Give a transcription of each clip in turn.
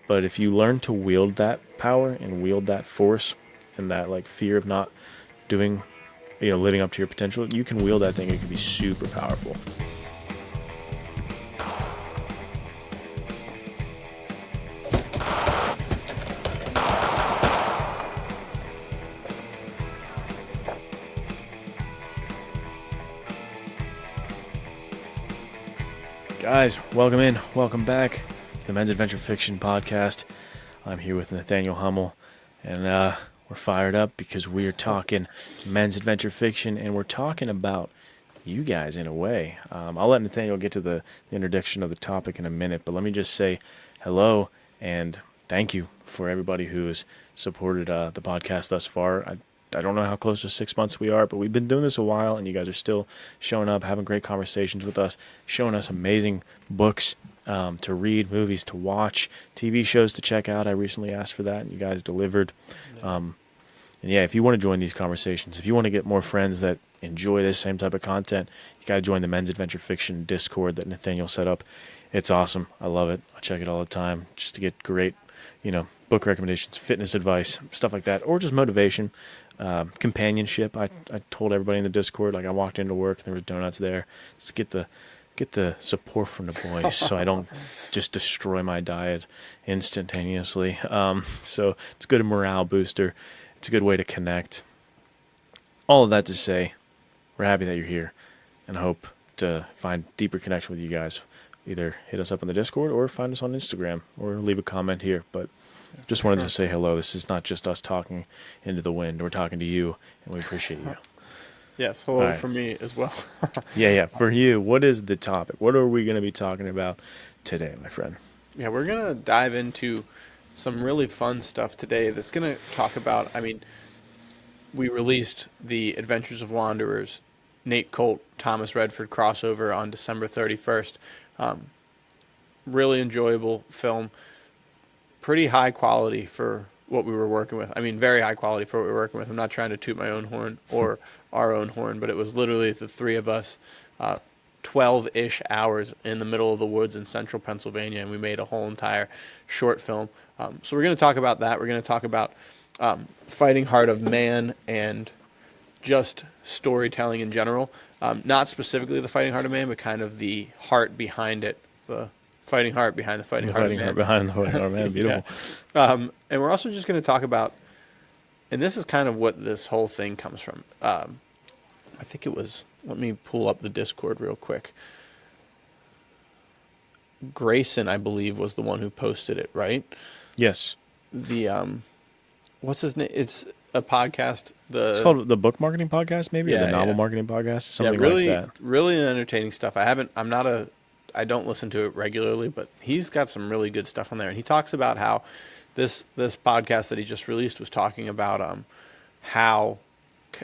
But if you learn to wield that power and wield that force and that like fear of not doing, living up to your potential, you can wield that thing. It can be super powerful. Guys, welcome in. Welcome back to the Men's Adventure Fiction podcast. I'm here with Nathaniel Hummel, and we're fired up because we are talking men's adventure fiction, and we're talking about you guys in a way. I'll let Nathaniel get to the introduction of the topic in a minute, but let me just say hello and thank you for everybody who has supported the podcast thus far. I don't know how close to 6 months we are, but we've been doing this a while, and you guys are still showing up, having great conversations with us, showing us amazing books to read, movies to watch, TV shows to check out. I recently asked for that, and you guys delivered. And yeah, if you want to join these conversations, if you want to get more friends that enjoy this same type of content, you got to join the Men's Adventure Fiction Discord that Nathaniel set up. It's awesome. I love it. I check it all the time just to get great, book recommendations, fitness advice, stuff like that, or just motivation. Companionship. I told everybody in the Discord, like I walked into work and there was donuts there. Just get the support from the boys so I don't just destroy my diet instantaneously. So it's a good morale booster. It's a good way to connect. All of that to say, we're happy that you're here and hope to find deeper connection with you guys. Either hit us up on the Discord or find us on Instagram or leave a comment here. But just wanted to say hello. This is not just us talking into the wind. We're talking to you, and we appreciate you. Yes, hello from me as well. Yeah. For you, what is the topic? What are we going to be talking about today, my friend? Yeah, we're going to dive into some really fun stuff today that's going to talk about, we released the Adventures of Wanderers, Nate Colt, Thomas Redford crossover on December 31st. Really enjoyable film. Pretty high quality for what we were working with. Very high quality for what we were working with. I'm not trying to toot my own horn or our own horn, but it was literally the three of us, 12-ish hours in the middle of the woods in central Pennsylvania, and we made a whole entire short film. So we're going to talk about that. We're going to talk about Fighting Heart of Man and just storytelling in general. Not specifically the Fighting Heart of Man, but kind of the heart behind it, the fighting heart behind the fighting heart of man. Heart behind the fighting heart of man. Beautiful. Yeah. And we're also just going to talk about, and this is kind of what this whole thing comes from. I think it was, let me pull up the Discord real quick. Grayson, I believe, was the one who posted it, right? Yes. The, what's his name? It's a podcast. It's called the Book Marketing Podcast, maybe, or the Novel Marketing Podcast, something really, like that. Really entertaining stuff. I don't listen to it regularly, but he's got some really good stuff on there. And he talks about how this podcast that he just released was talking about how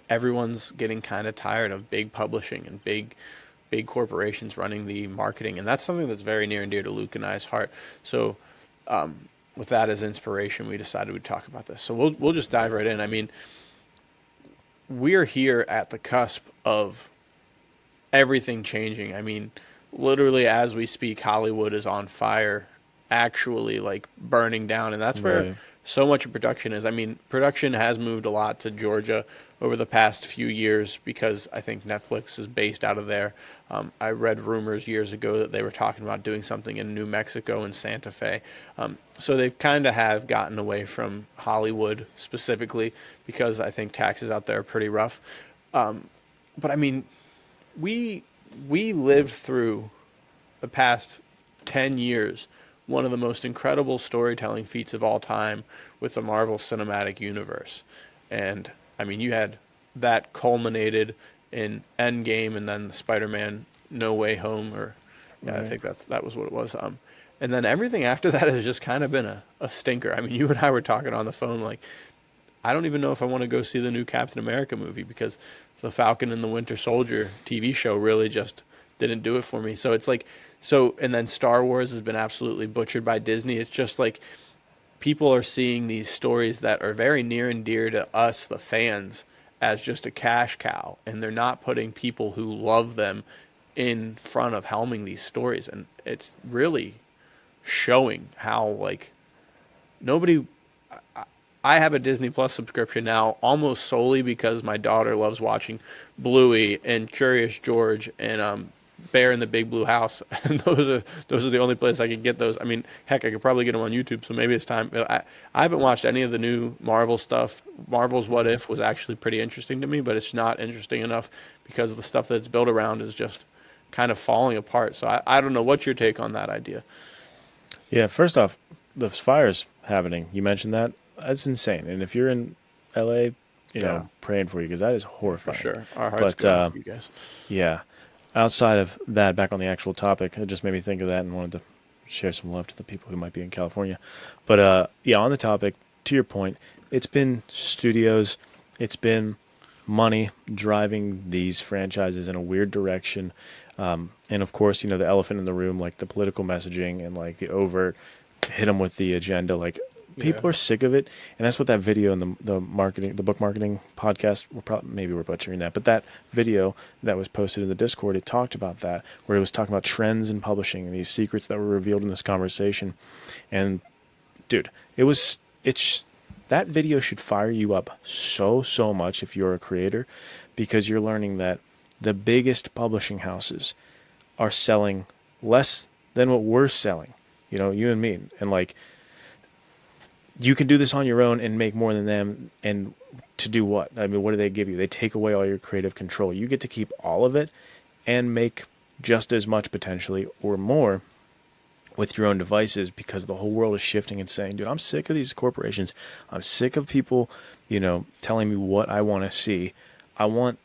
everyone's getting kind of tired of big publishing and big corporations running the marketing. And that's something that's very near and dear to Luke and I's heart. So with that as inspiration, we decided we'd talk about this. So we'll just dive right in. We're here at the cusp of everything changing. Literally as we speak, Hollywood is on fire, actually like burning down. And that's where so much of production is. Production has moved a lot to Georgia over the past few years because I think Netflix is based out of there. I read rumors years ago that they were talking about doing something in New Mexico and Santa Fe. So they've kind of have gotten away from Hollywood specifically because I think taxes out there are pretty rough. But we lived through the past 10 years one of the most incredible storytelling feats of all time with the Marvel Cinematic Universe. And, you had that culminated in Endgame and then the Spider-Man No Way Home, I think that was what it was. And then everything after that has just kind of been a stinker. You and I were talking on the phone, like, I don't even know if I want to go see the new Captain America movie because the Falcon and the Winter Soldier TV show really just didn't do it for me. So it's like, and then Star Wars has been absolutely butchered by Disney. It's just like people are seeing these stories that are very near and dear to us, the fans, as just a cash cow. And they're not putting people who love them in front of helming these stories. And it's really showing how, like, nobody. I have a Disney Plus subscription now, almost solely because my daughter loves watching Bluey and Curious George and Bear in the Big Blue House, and those are the only places I can get those. I mean, heck, I could probably get them on YouTube. So maybe it's time. I haven't watched any of the new Marvel stuff. Marvel's What If was actually pretty interesting to me, but it's not interesting enough because of the stuff that's built around is just kind of falling apart. So I don't know what's your take on that idea. Yeah, first off, the fires happening. You mentioned that. That's insane. And if you're in LA, Yeah, praying for you because that is for horrifying. sure. Our hearts But go out to you guys. yeah, outside of that, back on the actual topic, it just made me think of that and wanted to share some love to the people who might be in California. But yeah, on the topic, to your point, it's been studios, it's been money driving these franchises in a weird direction. And of course, the elephant in the room, like the political messaging and like the overt hit them with the agenda. Like Yeah. people are sick of it, and that's what that video and the book marketing podcast. Maybe we're butchering that, but that video that was posted in the Discord, it talked about that, where it was talking about trends in publishing and these secrets that were revealed in this conversation. And dude, that video should fire you up so much if you're a creator, because you're learning that the biggest publishing houses are selling less than what we're selling. You and me, and like you can do this on your own and make more than them. And to do what? I mean, what do they give you? They take away all your creative control. You get to keep all of it and make just as much potentially or more with your own devices, because the whole world is shifting and saying, dude, I'm sick of these corporations. I'm sick of people, telling me what I want to see. I want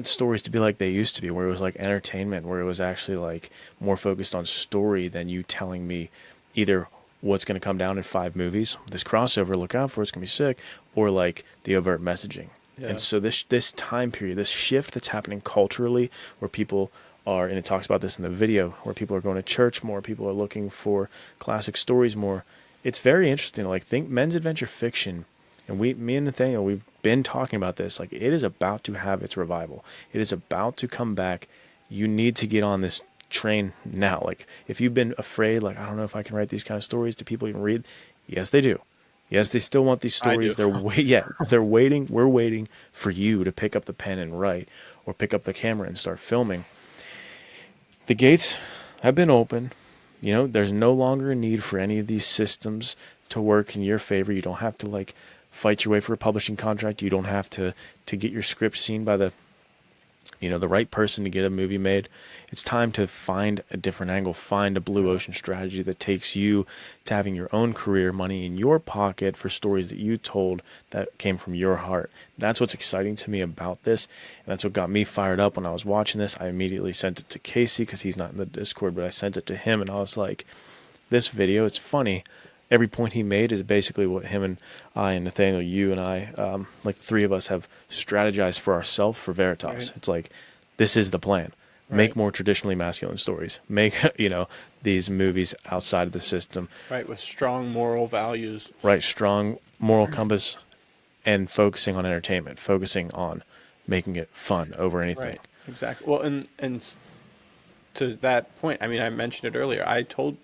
stories to be like they used to be, where it was like entertainment, where it was actually like more focused on story than you telling me either what's going to come down in 5 movies, this crossover, look out for it's going to be sick, or like the overt messaging. Yeah. And so this time period, this shift that's happening culturally, where people are, and it talks about this in the video, where people are going to church more, people are looking for classic stories more. It's very interesting. Like, think men's adventure fiction, and me and Nathaniel, we've been talking about this. Like, it is about to have its revival. It is about to come back. You need to get on this train now. Like, if you've been afraid, like, I don't know if I can write these kind of stories, do people even read? Yes, they do. Yes, they still want these stories. I do. They're waiting. We're waiting for you to pick up the pen and write, or pick up the camera and start filming. The gates have been open. There's no longer a need for any of these systems to work in your favor. You don't have to like fight your way for a publishing contract. You don't have to get your script seen by the right person to get a movie made. It's time to find a different angle, find a blue ocean strategy that takes you to having your own career, money in your pocket for stories that you told that came from your heart. That's what's exciting to me about this, and that's what got me fired up when I was watching this. I immediately sent it to Casey because he's not in the Discord, but I sent it to him, and I was like, this video, it's funny. Every point he made is basically what him and I and Nathaniel, you and I, like the 3 of us, have strategized for ourselves for Veritas. Right. It's like, this is the plan. Right. Make more traditionally masculine stories. Make, these movies outside of the system. Right, with strong moral values. Right, strong moral compass, and focusing on entertainment, focusing on making it fun over anything. Right, exactly. Well, and to that point, I mean, I mentioned it earlier. I told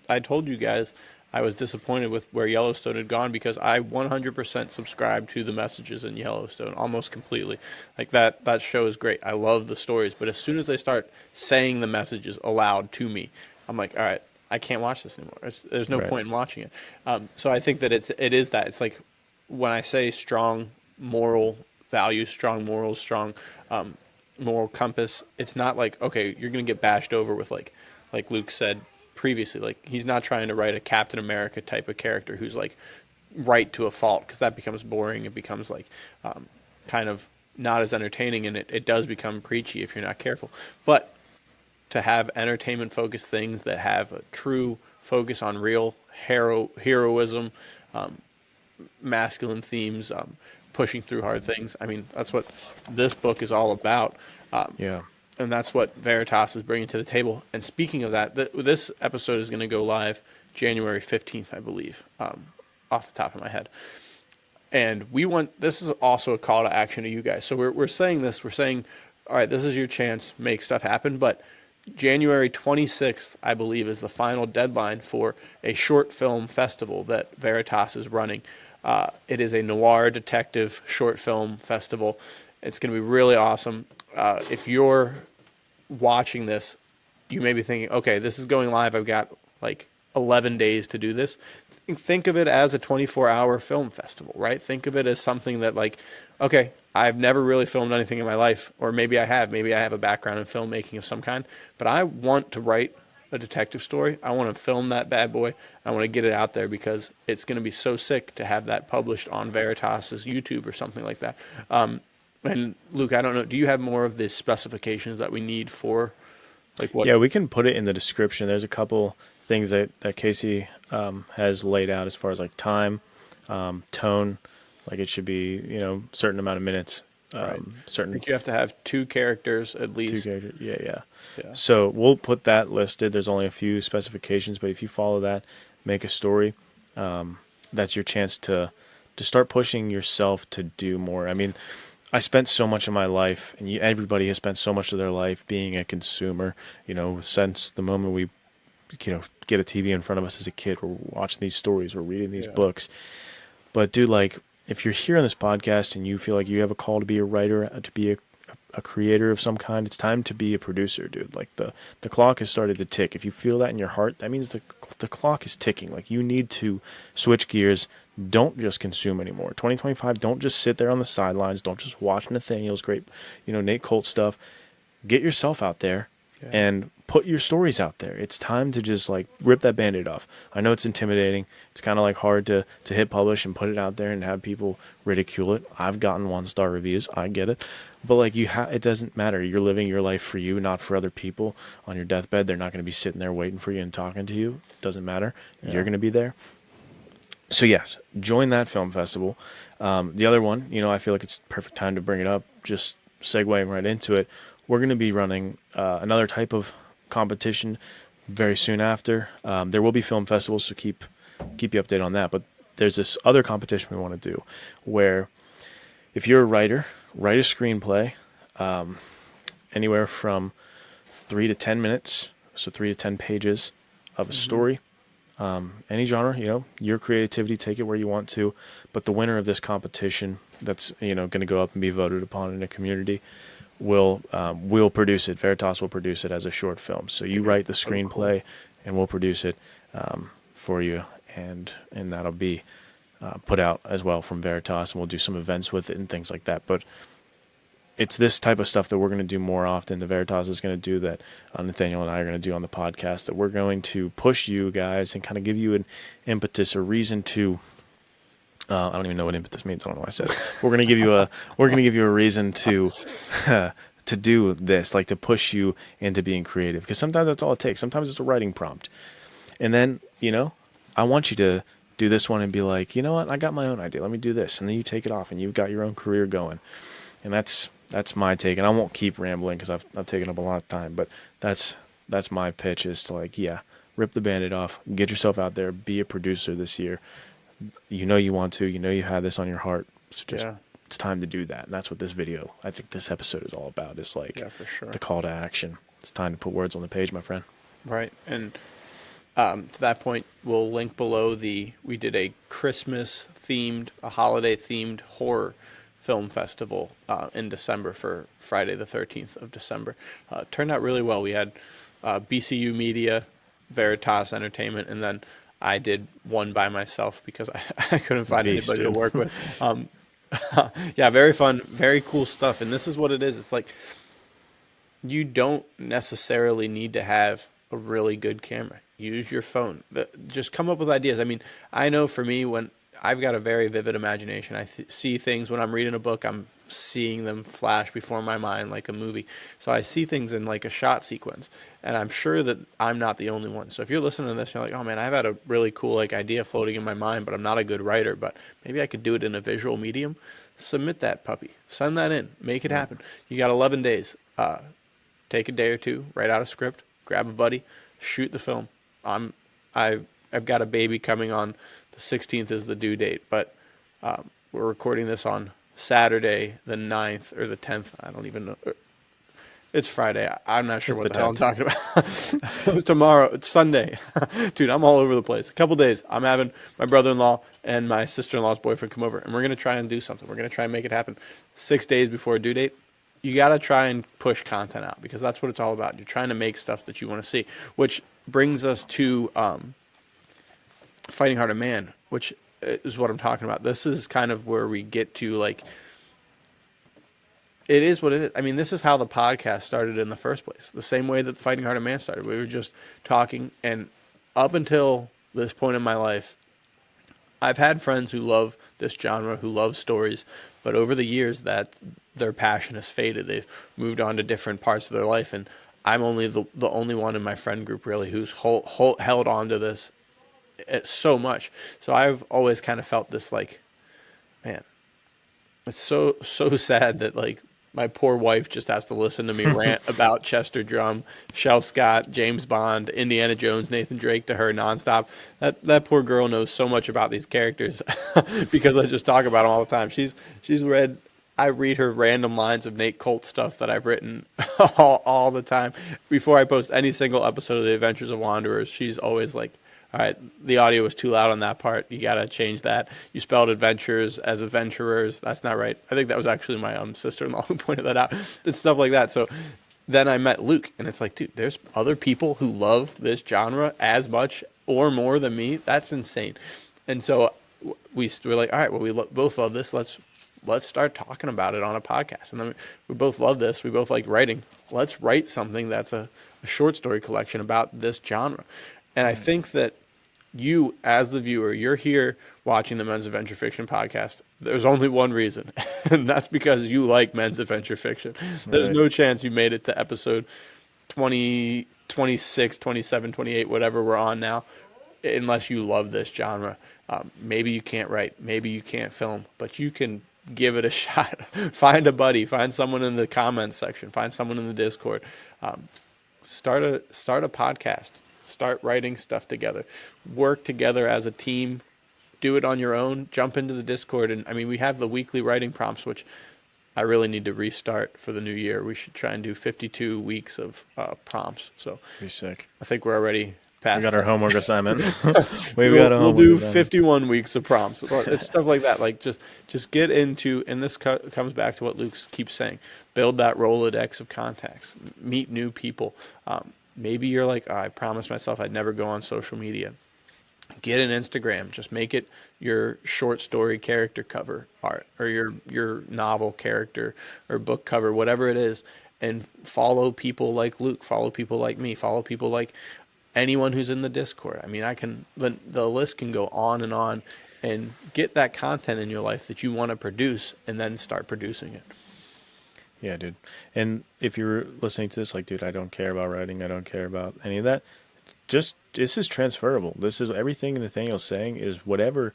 you guys I was disappointed with where Yellowstone had gone, because I 100% subscribe to the messages in Yellowstone almost completely. Like that show is great. I love the stories, but as soon as they start saying the messages aloud to me, I'm like, all right, I can't watch this anymore. There's no Right. point in watching it. So I think that it is that. It's like when I say strong moral values, strong morals, strong moral compass. It's not like, okay, you're gonna get bashed over with like Luke said previously. Like, he's not trying to write a Captain America type of character who's like right to a fault, because that becomes boring. It becomes like kind of not as entertaining, and it does become preachy if you're not careful. But to have entertainment focused things that have a true focus on real heroism, masculine themes, pushing through hard things. I mean, that's what this book is all about. Yeah. And that's what Veritas is bringing to the table. And speaking of that, this episode is going to go live January 15th, I believe, off the top of my head. And this is also a call to action to you guys. So we're saying this, we're saying, all right, this is your chance, make stuff happen, but January 26th, I believe, is the final deadline for a short film festival that Veritas is running. It is a noir detective short film festival. It's going to be really awesome. If you're watching this, you may be thinking, okay, this is going live. I've got like 11 days to do this. Think of it as a 24-hour film festival, right? Think of it as something that, like, okay, I've never really filmed anything in my life, or maybe I have. Maybe I have a background in filmmaking of some kind, but I want to write a detective story. I want to film that bad boy. I want to get it out there because it's going to be so sick to have that published on Veritas's YouTube or something like that. And Luke, I don't know, do you have more of the specifications that we need for, like, what? Yeah, we can put it in the description. There's a couple things that Casey has laid out as far as like time, tone, like it should be, certain amount of minutes, Right. I certain think you have to have two characters at two least. characters. Yeah, yeah. Yeah. So we'll put that listed. There's only a few specifications, but if you follow that, make a story. That's your chance to start pushing yourself to do more. I mean, I spent so much of my life, and everybody has spent so much of their life being a consumer. Since the moment we, get a TV in front of us as a kid, we're watching these stories, we're reading these Yeah. books. But dude, like, if you're here on this podcast and you feel like you have a call to be a writer, to be a creator of some kind, it's time to be a producer, dude. Like the clock has started to tick. If you feel that in your heart, that means the clock is ticking. Like you need to switch gears. Don't just consume anymore. 2025, don't just sit there on the sidelines. Don't just watch Nathaniel's great, Nate Colt stuff. Get yourself out there Yeah. and put your stories out there. It's time to just like rip that band-aid off. I know it's intimidating. It's kind of like hard to hit publish and put it out there and have people ridicule it. I've gotten 1-star reviews. I get it. But like it doesn't matter. You're living your life for you, not for other people. On your deathbed, they're not going to be sitting there waiting for you and talking to you. It doesn't matter. Yeah. You're going to be there. So yes, join that film festival. The other one, I feel like it's perfect time to bring it up. Just segueing right into it. We're going to be running another type of competition very soon after. There will be film festivals, so keep you updated on that. But there's this other competition we want to do where if you're a writer, write a screenplay, anywhere from 3 to 10 minutes, so 3 to 10 pages of a story. Any genre, your creativity, take it where you want to. But the winner of this competition that's, going to go up and be voted upon in a community will produce it. Veritas will produce it as a short film. So you write the screenplay, and we'll produce it for you, and that'll be put out as well from Veritas, and we'll do some events with it and things like that. But it's this type of stuff that we're going to do more often. The Veritas is going to do that. Nathaniel and I are going to do on the podcast. That we're going to push you guys and kind of give you an impetus, a reason to. I don't even know what impetus means. I don't know why I said it. We're going to give you a reason to to do this, like to push you into being creative. Because sometimes that's all it takes. Sometimes it's a writing prompt, and then I want you to do this one and be like, you know what? I got my own idea. Let me do this, and then you take it off, and you've got your own career going. And that's my take, and I won't keep rambling because I've taken up a lot of time. But that's my pitch, is to rip the Band-Aid off, get yourself out there, be a producer this year. You want to, you have this on your heart. It's time to do that, and that's what this video, I think this episode is all about. Is For sure. the call to action. It's time to put words on the page, my friend. Right. And to that point, we'll link below we did a a holiday themed horror film festival in December for Friday the 13th of December. Turned out really well. We had BCU Media, Veritas Entertainment, and then I did one by myself because I couldn't find anybody to work with. Yeah, very fun, very cool stuff. And this is what it is. It's like you don't necessarily need to have a really good camera. Use your phone. Just come up with ideas. I mean, I know for me, when I've got a very vivid imagination, I see things when I'm reading a book, I'm seeing them flash before my mind like a movie. So I see things in like a shot sequence, and I'm sure that I'm not the only one. So if you're listening to this, you're like, oh man, I've had a really cool idea floating in my mind, but I'm not a good writer, but maybe I could do it in a visual medium. Submit that puppy. Send that in. Make it happen. You got 11 days. Take a day or two, write out a script, grab a buddy, shoot the film. I've got a baby coming on the 16th is the due date, but we're recording this on Saturday the 9th or the 10th. I don't even know. It's Friday. I'm not sure It's what the the hell I'm 10th. talking about. Tomorrow, it's Sunday. Dude, I'm all over the place. A couple days, I'm having my brother-in-law and my sister-in-law's boyfriend come over, and we're going to try and do something. We're going to try and make it happen. 6 days before a due date, you got to try and push content out because that's what it's all about. You're trying to make stuff that you want to see, which brings us to Fighting Heart of Man, which is what I'm talking about. This is kind of where we get to, like, it is what it is. I mean, this is how the podcast started in the first place. The same way that Fighting Heart of Man started. We were just talking, and up until this point in my life, I've had friends who love this genre, who love stories, but over the years that their passion has faded. They've moved on to different parts of their life, and I'm only the only one in my friend group really who's held on to this so much. So I've always kind of felt this, like, man, it's so sad that, like, my poor wife just has to listen to me rant about Chester Drum, Shel Scott, James Bond, Indiana Jones, Nathan Drake to her nonstop. That poor girl knows so much about these characters because I just talk about them all the time. She's read. I read her random lines of Nate Colt stuff that I've written all the time. Before I post any single episode of The Adventures of Wanderers, she's always like, all right, the audio was too loud on that part. You got to change that. You spelled adventures as adventurers. That's not right. I think that was actually my sister-in-law who pointed that out. And stuff like that. So then I met Luke, and it's like, dude, there's other people who love this genre as much or more than me. That's insane. And so we're like, all right, well, both love this. Let's start talking about it on a podcast. And then we both love this. We both like writing. Let's write something that's a short story collection about this genre. And I think that you, as the viewer, you're here watching the Men's Adventure Fiction podcast. There's only one reason, and that's because you like Men's Adventure Fiction. There's no chance you made it to episode 20, 26, 27, 28, whatever we're on now, unless you love this genre. Maybe you can't write, maybe you can't film, but you can give it a shot. Find a buddy, find someone in the comments section, find someone in the Discord. Start a podcast. Start writing stuff together. Work together as a team. Do it on your own. Jump into the Discord. And I mean, we have the weekly writing prompts, which I really need to restart for the new year. We should try and do 52 weeks of prompts. So Be sick. I think we're already past. We got our homework assignment. We'll do 51 weeks of prompts. It's stuff like that. Like just get into, and this comes back to what Luke keeps saying, build that Rolodex of contacts, meet new people. Maybe you're like, oh, I promised myself I'd never go on social media. Get an Instagram. Just make it your short story character cover art, or your novel character or book cover, whatever it is, and follow people like Luke, follow people like me, follow people like anyone who's in the Discord. I mean, the list can go on, and get that content in your life that you want to produce, and then start producing it. Yeah, dude. And if you're listening to this, like, dude, I don't care about writing. I don't care about any of that. This is transferable. This is everything Nathaniel's saying is whatever.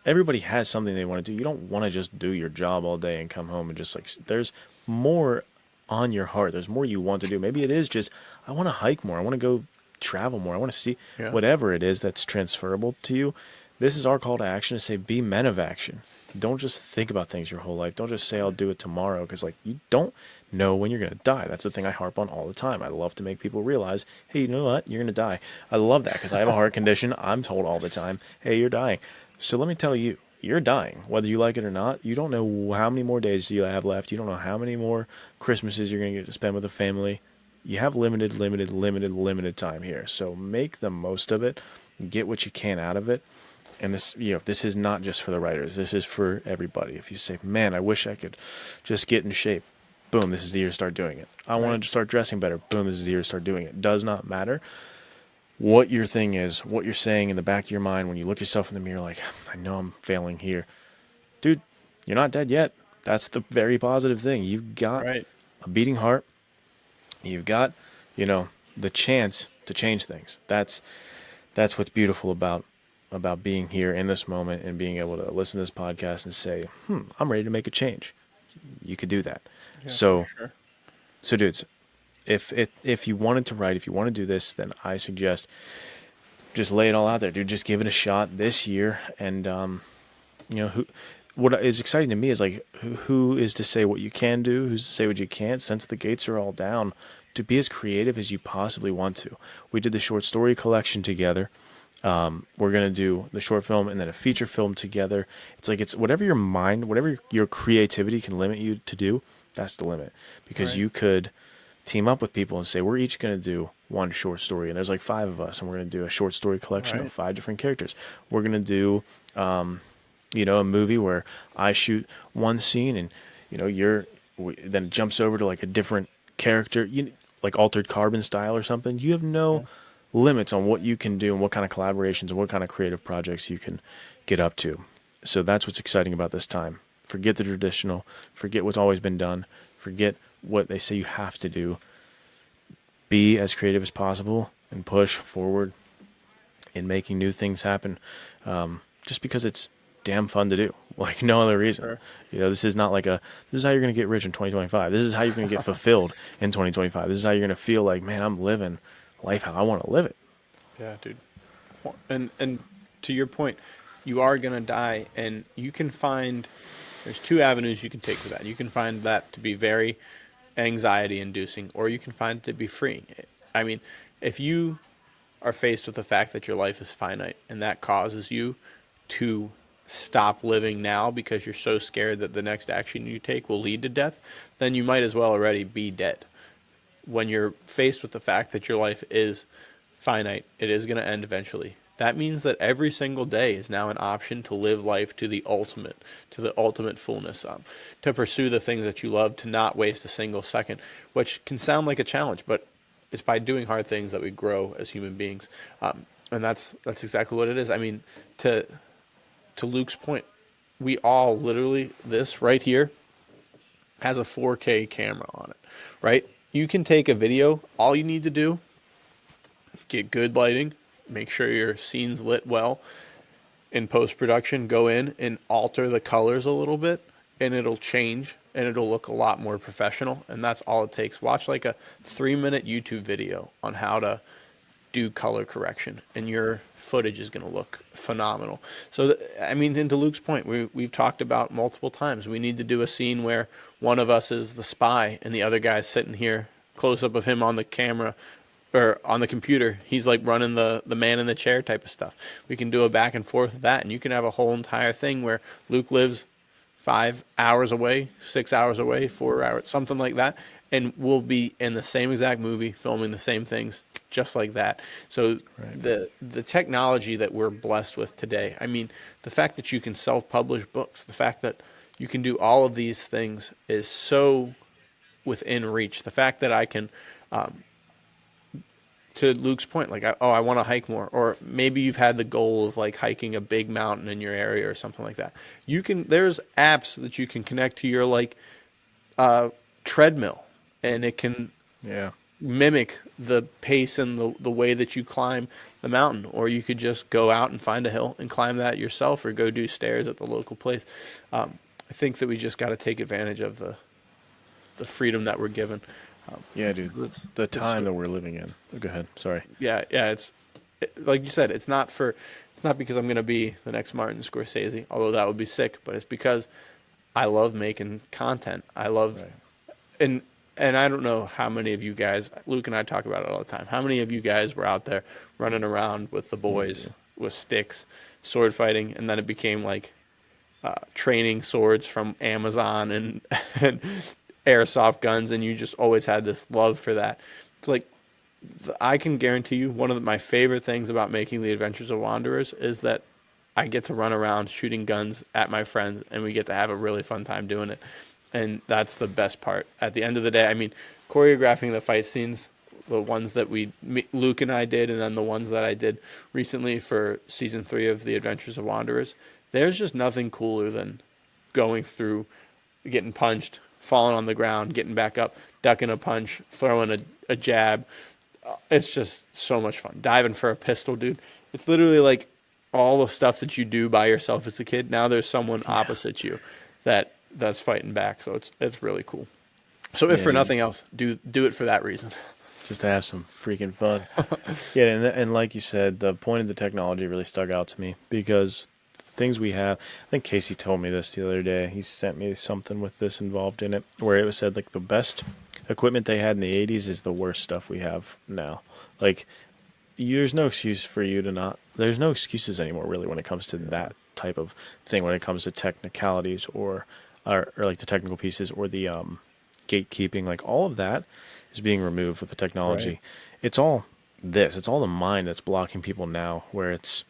Everybody has something they want to do. You don't want to just do your job all day and come home and just, like, there's more on your heart. There's more you want to do. Maybe it is just, I want to hike more. I want to go travel more. I want to see whatever it is that's transferable to you. This is our call to action, to say, be men of action. Don't just think about things your whole life. Don't just say, I'll do it tomorrow, because, like, you don't know when you're going to die. That's the thing I harp on all the time. I love to make people realize, hey, you know what? You're going to die. I love that because I have a heart condition. I'm told all the time, hey, you're dying. So let me tell you, you're dying, whether you like it or not. You don't know how many more days you have left. You don't know how many more Christmases you're going to get to spend with a family. You have limited time here. So make the most of it. Get what you can out of it. And this, this is not just for the writers. This is for everybody. If you say, man, I wish I could just get in shape. Boom, this is the year to start doing it. I want to start dressing better. Boom, this is the year to start doing it. Does not matter what your thing is, what you're saying in the back of your mind when you look yourself in the mirror like, I know I'm failing here. Dude, you're not dead yet. That's the very positive thing. You've got a beating heart. You've got, the chance to change things. That's what's beautiful about being here in this moment and being able to listen to this podcast and say, I'm ready to make a change. You could do that. Yeah, so dudes, if you wanted to write, if you want to do this, then I suggest just lay it all out there, dude. Just give it a shot this year. And, what is exciting to me is like who is to say what you can do, who's to say what you can't, since the gates are all down, to be as creative as you possibly want to. We did the short story collection together. We're gonna do the short film and then a feature film together. It's like it's whatever your mind, whatever your creativity can limit you to do, that's the limit. Because Right. you could team up with people and say we're each gonna do one short story, and there's like five of us, and we're gonna do a short story collection of Right. five different characters. We're gonna do a movie where I shoot one scene and then it jumps over to like a different character, like altered carbon style or something. You have no Yeah. limits on what you can do and what kind of collaborations and what kind of creative projects you can get up to. So that's what's exciting about this time. Forget the traditional, forget what's always been done, forget what they say you have to do. Be as creative as possible and push forward in making new things happen, just because it's damn fun to do. Like no other reason. Sure. This is not like this is how you're going to get rich in 2025. This is how you're going to get fulfilled in 2025. This is how you're going to feel like, man, I'm living life how I want to live it. Yeah, dude. And to your point, you are gonna die, and you can find there's two avenues you can take for that. You can find that to be very anxiety inducing, or you can find it to be freeing. I mean, if you are faced with the fact that your life is finite and that causes you to stop living now because you're so scared that the next action you take will lead to death, then you might as well already be dead. When you're faced with the fact that your life is finite, it is going to end eventually. That means that every single day is now an option to live life to the ultimate fullness, to pursue the things that you love, to not waste a single second, which can sound like a challenge, but it's by doing hard things that we grow as human beings, and that's exactly what it is. I mean, to Luke's point, we all literally this right here has a 4K camera on it, right? You can take a video. All you need to do, get good lighting, make sure your scene's lit well. In post-production, go in and alter the colors a little bit, and it'll change, and it'll look a lot more professional, and that's all it takes. Watch like a 3-minute YouTube video on how to do color correction, and your footage is going to look phenomenal. So, I mean, and to Luke's point, we've talked about multiple times, we need to do a scene where one of us is the spy, and the other guy's sitting here, close-up of him on the camera, or on the computer, he's like running the man in the chair type of stuff. We can do a back and forth of that, and you can have a whole entire thing where Luke lives 5 hours away, 6 hours away, 4 hours, something like that, and we'll be in the same exact movie, filming the same things, just like that. So Right. the technology that we're blessed with today, I mean, the fact that you can self-publish books, the fact that you can do all of these things is so within reach. The fact that I can, to Luke's point, like, I want to hike more, or maybe you've had the goal of like hiking a big mountain in your area or something like that. There's apps that you can connect to your like treadmill, and it can Yeah. mimic the pace and the way that you climb the mountain. Or you could just go out and find a hill and climb that yourself, or go do stairs at the local place. I think that we just got to take advantage of the freedom that we're given. Yeah, dude. It's, The it's time that we're living in. Oh, go ahead. Sorry. yeah, like you said, it's not because I'm going to be the next Martin Scorsese, although that would be sick, but it's because I love making content. I love, Right. and I don't know how many of you guys, Luke and I talk about it all the time. How many of you guys were out there running around with the boys with sticks, sword fighting, and then it became like training swords from Amazon and and airsoft guns, and you just always had this love for that. It's like, I can guarantee you one of my favorite things about making the Adventures of Wanderers is that I get to run around shooting guns at my friends, and we get to have a really fun time doing it. And that's the best part. At the end of the day, I mean, choreographing the fight scenes, the ones that Luke and I did, and then the ones that I did recently for season 3 of the Adventures of Wanderers, there's just nothing cooler than going through, getting punched, falling on the ground, getting back up, ducking a punch, throwing a jab. It's just so much fun. Diving for a pistol, dude. It's literally like all the stuff that you do by yourself as a kid. Now there's someone opposite you that's fighting back. So it's really cool. So if Yeah, for nothing else, do it for that reason. just to have some freaking fun. Yeah, and like you said, the point of the technology really stuck out to me because things we have. I think Casey told me this the other day. He sent me something with this involved in it, where it was said like the best equipment they had in the '80s is the worst stuff we have now. Like, there's no excuse for you to not. There's no excuses anymore, really, when it comes to that type of thing. When it comes to technicalities or like the technical pieces or the gatekeeping, like all of that is being removed with the technology. Right. It's all this. It's all the mind that's blocking people now, where it's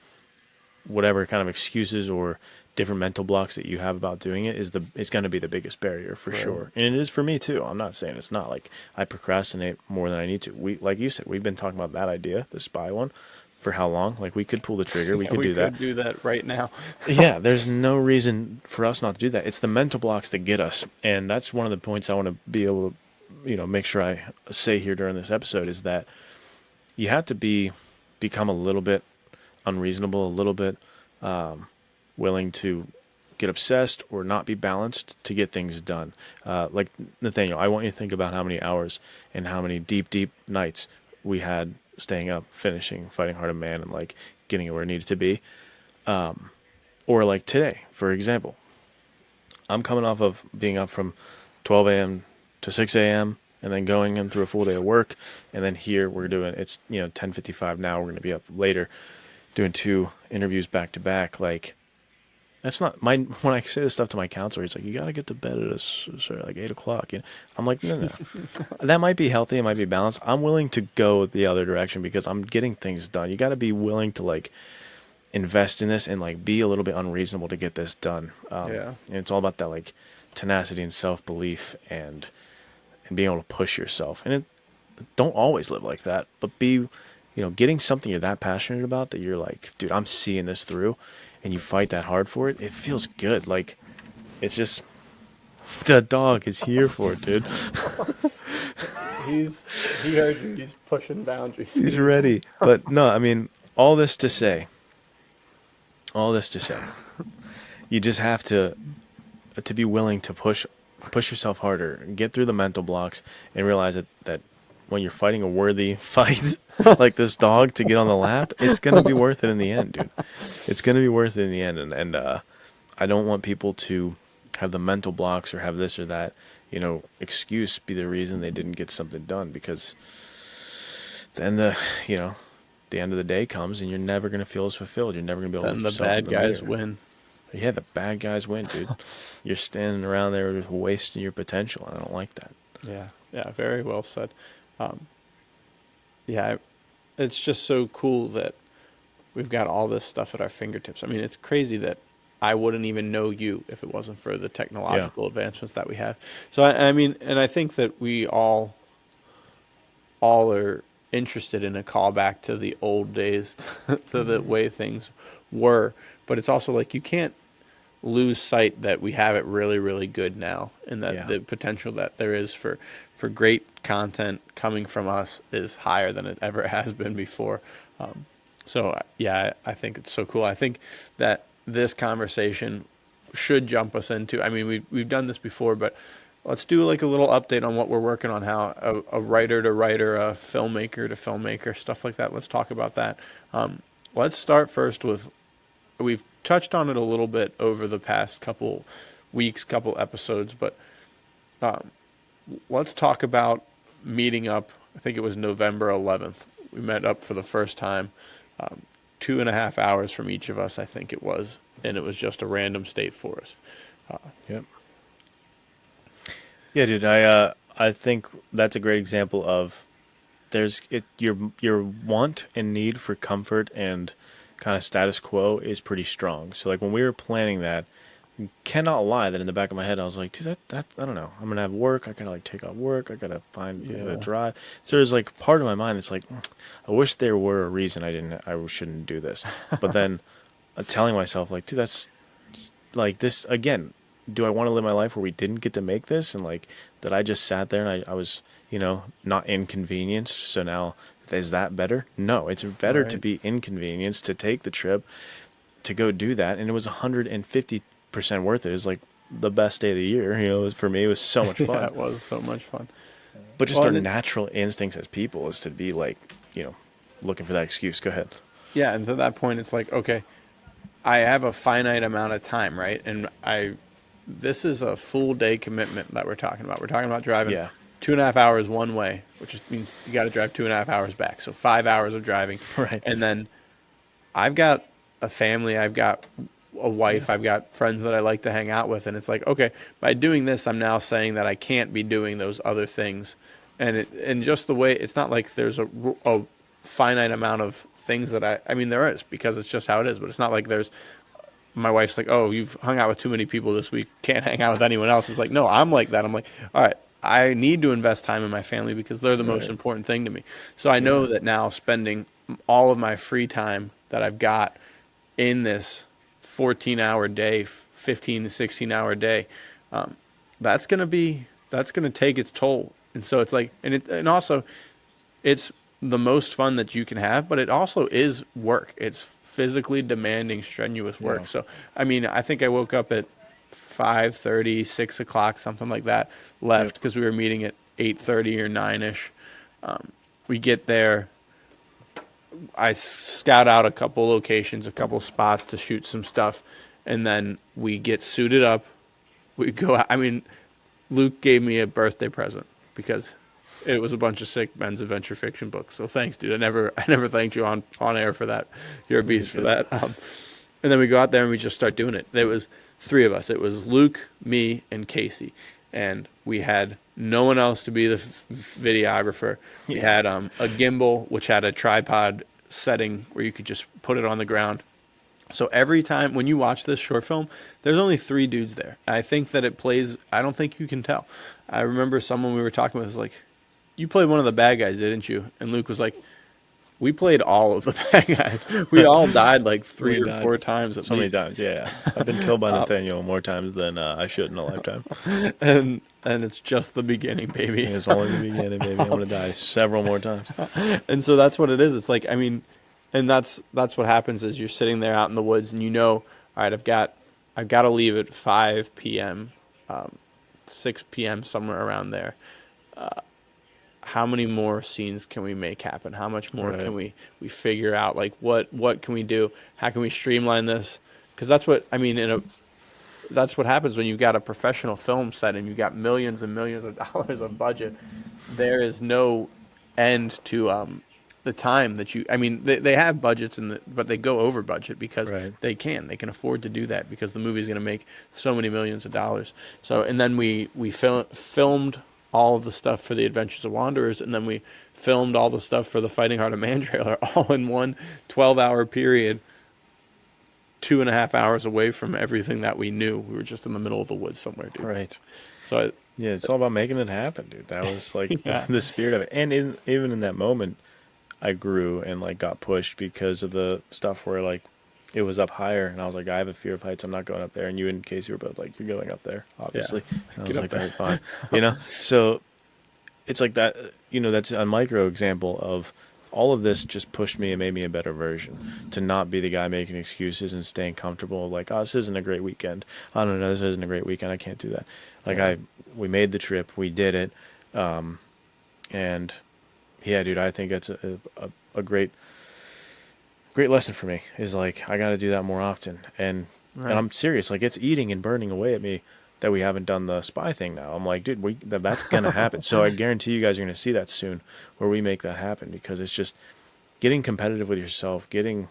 whatever kind of excuses or different mental blocks that you have about doing it it's going to be the biggest barrier for Right. sure. And it is for me too. I'm not saying it's not. Like, I procrastinate more than I need to. We, like you said, we've been talking about that idea, the spy one, for how long? Like, we could pull the trigger. We Yeah, could we do that. could do that right now. Yeah, there's no reason for us not to do that. It's the mental blocks that get us. And that's one of the points I want to be able to, make sure I say here during this episode, is that you have to become a little bit unreasonable, a little bit willing to get obsessed or not be balanced to get things done. Like, Nathaniel, I want you to think about how many hours and how many deep, deep nights we had staying up, finishing, fighting hard and man, and like getting it where it needed to be. Or like today, for example, I'm coming off of being up from 12 a.m. to 6 a.m. and then going in through a full day of work. And then here we're doing, it's, 10:55 now. We're going to be up later doing 2 interviews back to back. Like, that's not my, when I say this stuff to my counselor, he's like, you got to get to bed at like 8 o'clock. I'm like, no. That might be healthy. It might be balanced. I'm willing to go the other direction because I'm getting things done. You got to be willing to like invest in this and like be a little bit unreasonable to get this done. Yeah. And it's all about that like tenacity and self-belief and being able to push yourself. And don't always live like that, but be, getting something you're that passionate about that you're like, dude, I'm seeing this through, and you fight that hard for it. It feels good. Like, it's just, the dog is here for it, dude. He heard you. He's pushing boundaries. He's ready. But no, I mean, all this to say, you just have to be willing to push yourself harder and get through the mental blocks and realize that when you're fighting a worthy fight like this dog to get on the lap, it's going to be worth it in the end, dude. It's going to be worth it in the end. And I don't want people to have the mental blocks or have this or that, excuse be the reason they didn't get something done, because then the end of the day comes and you're never going to feel as fulfilled. You're never going to be able to Then look the yourself bad in the guys mirror. win. Yeah, the bad guys win, dude. You're standing around there just wasting your potential, and I don't like that. Yeah, very well said. Yeah, it's just so cool that we've got all this stuff at our fingertips. I mean, it's crazy that I wouldn't even know you if it wasn't for the technological advancements that we have. So I mean, and I think that we all are interested in a callback to the old days, to the way things were. But it's also like, you can't lose sight that we have it really, really good now, and that the potential that there is for great content coming from us is higher than it ever has been before. So yeah, I think it's so cool. I think that this conversation should jump us into, I mean, we've done this before, but let's do like a little update on what we're working on, how a writer to writer, a filmmaker to filmmaker, stuff like that. Let's talk about that. Let's start first with, we've touched on it a little bit over the past couple weeks, couple episodes, but let's talk about meeting up. I think it was November 11th. We met up for the first time, 2.5 hours from each of us, I think it was, and it was just a random state for us. Yep. Yeah, dude. I think that's a great example of your want and need for comfort and kind of status quo is pretty strong. So like when we were planning that, cannot lie that in the back of my head I was like, dude, that I don't know. I'm gonna have work. I gotta like take off work. I gotta find a drive. So there's like part of my mind that's like, I wish there were a reason I shouldn't do this. But then telling myself like, dude, that's like this again. Do I want to live my life where we didn't get to make this, and like that I just sat there and I was not inconvenienced? So now, is that better? No, it's better to be inconvenienced, to take the trip, to go do that, and it was 150% worth it. It was like the best day of the year. For me, it was so much fun. Yeah, it was so much fun. But just our natural instincts as people is to be like, looking for that excuse. Go ahead. Yeah, and to that point, it's like, okay, I have a finite amount of time, right? And this is a full day commitment that we're talking about. We're talking about driving Yeah. 2.5 hours one way, which means you got to drive 2.5 hours back. So 5 hours of driving. Right. And then I've got a family, I've got a Yeah. wife, I've got friends that I like to hang out with. And it's like, okay, by doing this, I'm now saying that I can't be doing those other things. And just the way, it's not like there's a finite amount of things that I mean, there is because it's just how it is, but it's not like there's, my wife's like, oh, you've hung out with too many people this week, can't hang out with anyone else. It's like, no, I'm like that. I'm like, all right, I need to invest time in my family because they're the most Right. important thing to me. So I know Yeah. that now spending all of my free time that I've got in this 14-hour day, 15 to 16-hour day, um, that's gonna take its toll. And so it's like, and also it's the most fun that you can have, but it also is work. It's physically demanding, strenuous Yeah. work. So, I mean, I think I woke up at 5:30, 6 o'clock, something like that, left Yep. because we were meeting at 8:30 or 9ish. We get there. I scout out a couple locations, a couple spots to shoot some stuff, and then we get suited up. We go out. I mean, Luke gave me a birthday present because it was a bunch of sick men's adventure fiction books. So thanks, dude. I never thanked you on air for that. You're a You're beast for good. that. And then we go out there and we just start doing it. There was three of us. It was Luke, me, and Casey, and we had no one else to be the videographer. We Yeah. had a gimbal which had a tripod setting where you could just put it on the ground. So every time when you watch this short film, there's only three dudes there. I think that it plays. I don't think you can tell. I remember someone we were talking with was like, "You played one of the bad guys, didn't you?" And Luke was like, "We played all of the bad guys. We all died like three We or died four times at so many least." times. Yeah. I've been killed by Nathaniel more times than I should in a lifetime. And it's just the beginning, baby. It's only the beginning, baby. I'm gonna die several more times. And so that's what it is. It's like, I mean, and that's what happens is you're sitting there out in the woods and you know, all right, I've got to leave at 5 p.m., 6 p.m., somewhere around there. How many more scenes can we make happen? How much more Right. can we figure out? Like what can we do? How can we streamline this? Because that's what I mean. That's what happens when you've got a professional film set and you've got millions and millions of dollars of budget. There is no end to the time that you. I mean, they have budgets but they go over budget because Right. they can afford to do that because the movie's going to make so many millions of dollars. So and then we filmed all of the stuff for the Adventures of Wanderers, and then we filmed all the stuff for the Fighting Heart of Man trailer, all in one 12-hour period. 2.5 hours away from everything that we knew. We were just in the middle of the woods somewhere, dude. Right. So Yeah, it's all about making it happen, dude. That was like yeah, the spirit of it. And even in that moment, I grew and like got pushed because of the stuff where like it was up higher, and I was like, I have a fear of heights. I'm not going up there. And you and Casey were both like, you're going up there, yeah. obviously. And I Get was up like, all there. right, fine. So it's like that. That's a micro example of all of this just pushed me and made me a better version to not be the guy making excuses and staying comfortable. Like, oh, this isn't a great weekend. I don't know, this isn't a great weekend. I can't do that. Like Yeah. we made the trip, we did it, and yeah, dude, I think that's a great lesson for me. Is like I got to do that more often, and Right. I'm serious. Like it's eating and burning away at me that we haven't done the spy thing now. I'm like, dude, that's gonna happen. So I guarantee you guys are gonna see that soon, where we make that happen because it's just getting competitive with yourself, getting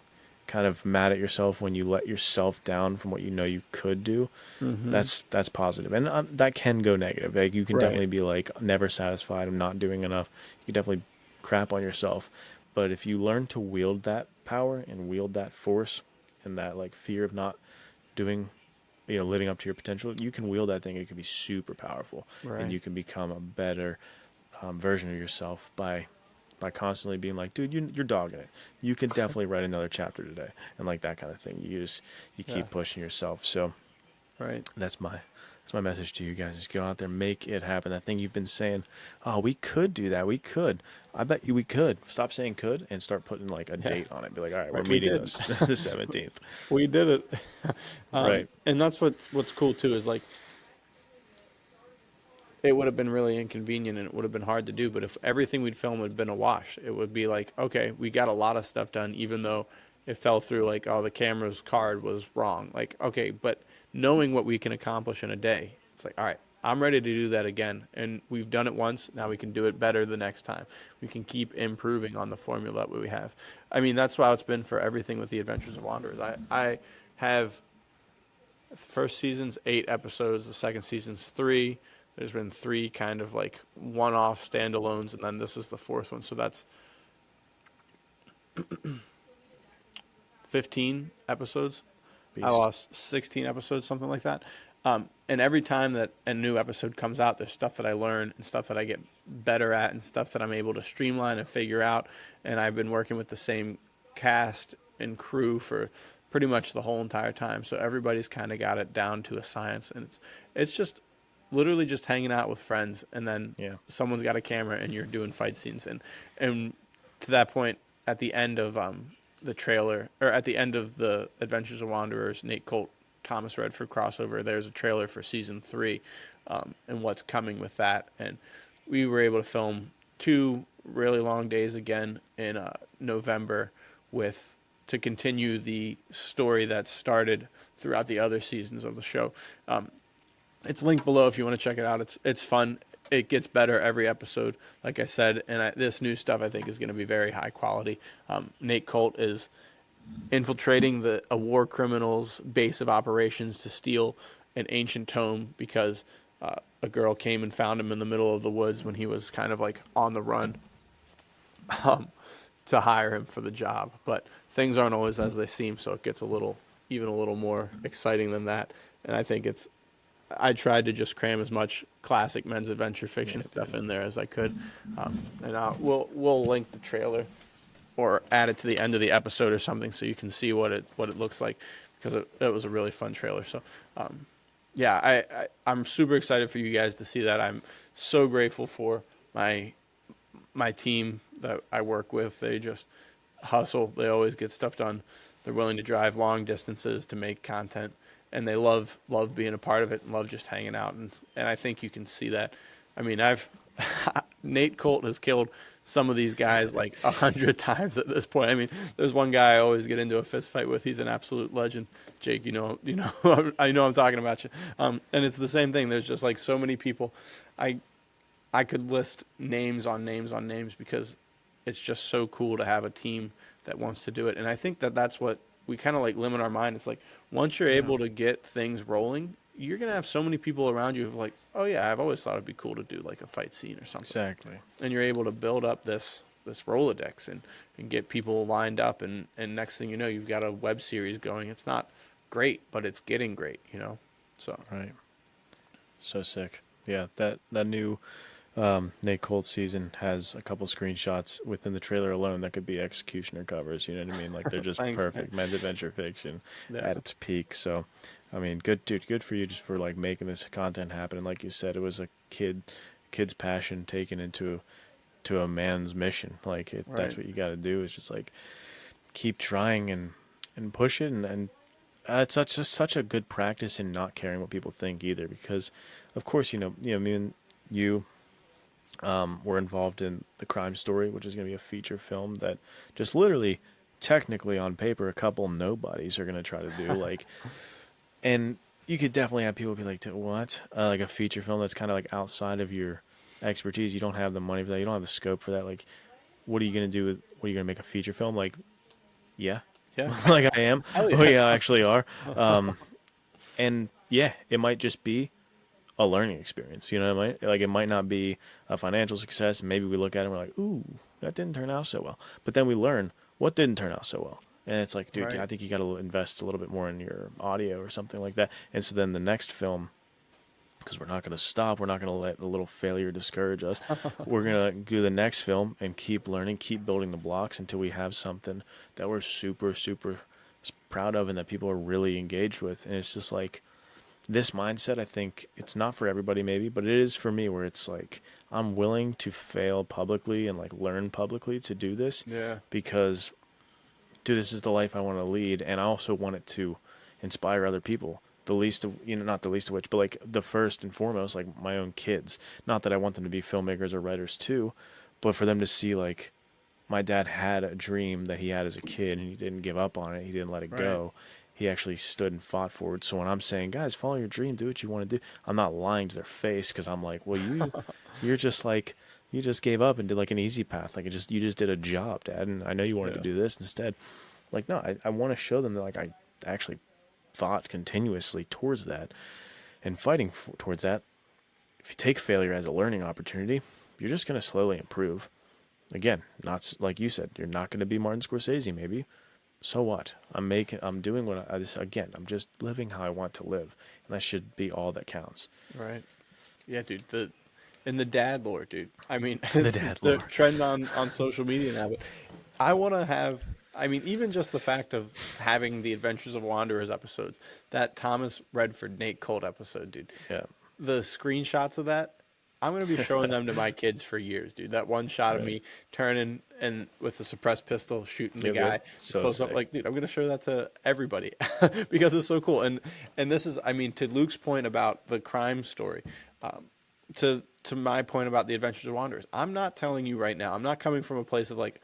kind of mad at yourself when you let yourself down from what you know you could do. Mm-hmm. That's positive, and that can go negative. Like you can Right. definitely be like never satisfied. I'm not doing enough. You can definitely crap on yourself, but if you learn to wield that power and wield that force and that like fear of not doing, living up to your potential, you can wield that thing. It can be super powerful, and Right. you can become a better version of yourself by constantly being like, dude, you're dogging it. You can definitely write another chapter today, and like that kind of thing. You Yeah. keep pushing yourself. So Right. that's my message to you guys: is go out there, make it happen. That thing you've been saying, oh, we could do that. We could. I bet you we could. Stop saying could and start putting like a Yeah. date on it. Be like, all right, we're Right. We meeting did. this the 17th. We did it. Right. And that's what's cool too is like it would have been really inconvenient and it would have been hard to do. But if everything we'd filmed had been a wash, it would be like, okay, we got a lot of stuff done, even though it fell through, like, oh, the camera's card was wrong. Like, okay, but knowing what we can accomplish in a day, it's like, all right, I'm ready to do that again. And we've done it once. Now we can do it better the next time. We can keep improving on the formula that we have. I mean, that's how it's been for everything with the Adventures of Wanderers. I have the first season's 8 episodes, the second season's 3. There's been 3 kind of like one-off standalones, and then this is the 4th one. So that's 15 episodes. I Beast. lost 16 episodes, something like that. And every time that a new episode comes out, there's stuff that I learn and stuff that I get better at and stuff that I'm able to streamline and figure out. And I've been working with the same cast and crew for pretty much the whole entire time. So everybody's kind of got it down to a science, and it's just literally just hanging out with friends, and then Yeah. someone's got a camera and you're doing fight scenes. And to that point, at the end of the trailer, or at the end of the Adventures of Wanderers, Nate Colt, Thomas Redford crossover, there's a trailer for season 3, and what's coming with that. And we were able to film 2 really long days again in November with to continue the story that started throughout the other seasons of the show. It's linked below if you want to check it out. It's fun. It gets better every episode, like I said, and this new stuff I think is going to be very high quality. Nate Colt is infiltrating a war criminal's base of operations to steal an ancient tome because a girl came and found him in the middle of the woods when he was kind of like on the run, to hire him for the job. But things aren't always as they seem, so it gets even a little more exciting than that. And I think I tried to just cram as much classic men's adventure fiction stuff in there as I could. And we'll link the trailer or add it to the end of the episode or something so you can see what it looks like, because it was a really fun trailer. So yeah, I'm super excited for you guys to see that. I'm so grateful for my team that I work with. They just hustle. They always get stuff done. They're willing to drive long distances to make content, and they love being a part of it and love just hanging out. And I think you can see that. I mean, Nate Colt has killed some of these guys like 100 times at this point. I mean, there's one guy I always get into a fist fight with. He's an absolute legend. Jake, I know I'm talking about you. And it's the same thing. There's just like so many people. I could list names on names on names because it's just so cool to have a team that wants to do it. And I think that's what we kind of like limit our mind. It's like once you're able to get things rolling, you're going to have so many people around you who are like, oh yeah, I've always thought it'd be cool to do like a fight scene or something. Exactly. And you're able to build up this Rolodex and get people lined up. And next thing you know, you've got a web series going. It's not great, but it's getting great, So Right. So sick. Yeah, that new Nate Colt season has a couple screenshots within the trailer alone that could be executioner covers. You know what I mean? Like they're just Thanks, perfect man. men's adventure fiction Yeah. at its peak. So, I mean, good dude, good for you just for like making this content happen. And like you said, it was a kid's passion taken into a man's mission. Like Right. that's what you got to do. Is just like keep trying and push it and it's such a good practice in not caring what people think either, because of course me and you were involved in The Crime Story, which is going to be a feature film that just literally, technically on paper, a couple nobodies are going to try to do. Like, and you could definitely have people be like, what? Like a feature film that's kind of like outside of your expertise. You don't have the money for that. You don't have the scope for that. Like, what are you going to do? What are you going to make a feature film? Like, yeah. Yeah. Like I am. Hell yeah. Oh, yeah, I actually are. And yeah, it might just be a learning experience. It might not be a financial success. Maybe we look at it and we're like, ooh, that didn't turn out so well. But then we learn what didn't turn out so well. And it's like, dude, Right. I think you got to invest a little bit more in your audio or something like that. And so then the next film, because we're not going to stop, we're not going to let a little failure discourage us. We're going to do the next film and keep learning, keep building the blocks until we have something that we're super, super proud of and that people are really engaged with. And it's just like, this mindset, I think it's not for everybody maybe, but it is for me, where it's like I'm willing to fail publicly and like learn publicly to do this. Yeah. Because dude, this is the life I want to lead, and I also want it to inspire other people. The least of not the least of which, but like the first and foremost, like my own kids. Not that I want them to be filmmakers or writers too, but for them to see like my dad had a dream that he had as a kid, and he didn't give up on it. He didn't let it Right. go. He actually stood and fought for it. So when I'm saying, guys, follow your dream, do what you want to do, I'm not lying to their face, because I'm like, well, you're just like, you just gave up and did like an easy path. Like, you just did a job, Dad, and I know you wanted to Yeah. do this instead. Like, no, I want to show them that, like, I actually fought continuously towards that, and fighting towards that. If you take failure as a learning opportunity, you're just going to slowly improve. Again, not like you said, you're not going to be Martin Scorsese, maybe. So what? I'm doing what again, I'm just living how I want to live. And that should be all that counts. Right. Yeah, dude. The dad lore, dude. I mean, The dad the lore. trend on social media now. But I want to have. I mean, even just the fact of having the Adventures of Wanderers episodes, that Thomas Redford Nate Colt episode, dude. Yeah. The screenshots of that, I'm gonna be showing them to my kids for years, dude. That one shot of Right. me turning and with the suppressed pistol shooting the Yep, yep. guy So close up, sick. like, dude, I'm gonna show that to everybody because it's so cool. And this is, I mean, to Luke's point about the crime story, to my point about the Adventures of Wanderers, I'm not telling you right now. I'm not coming from a place of like,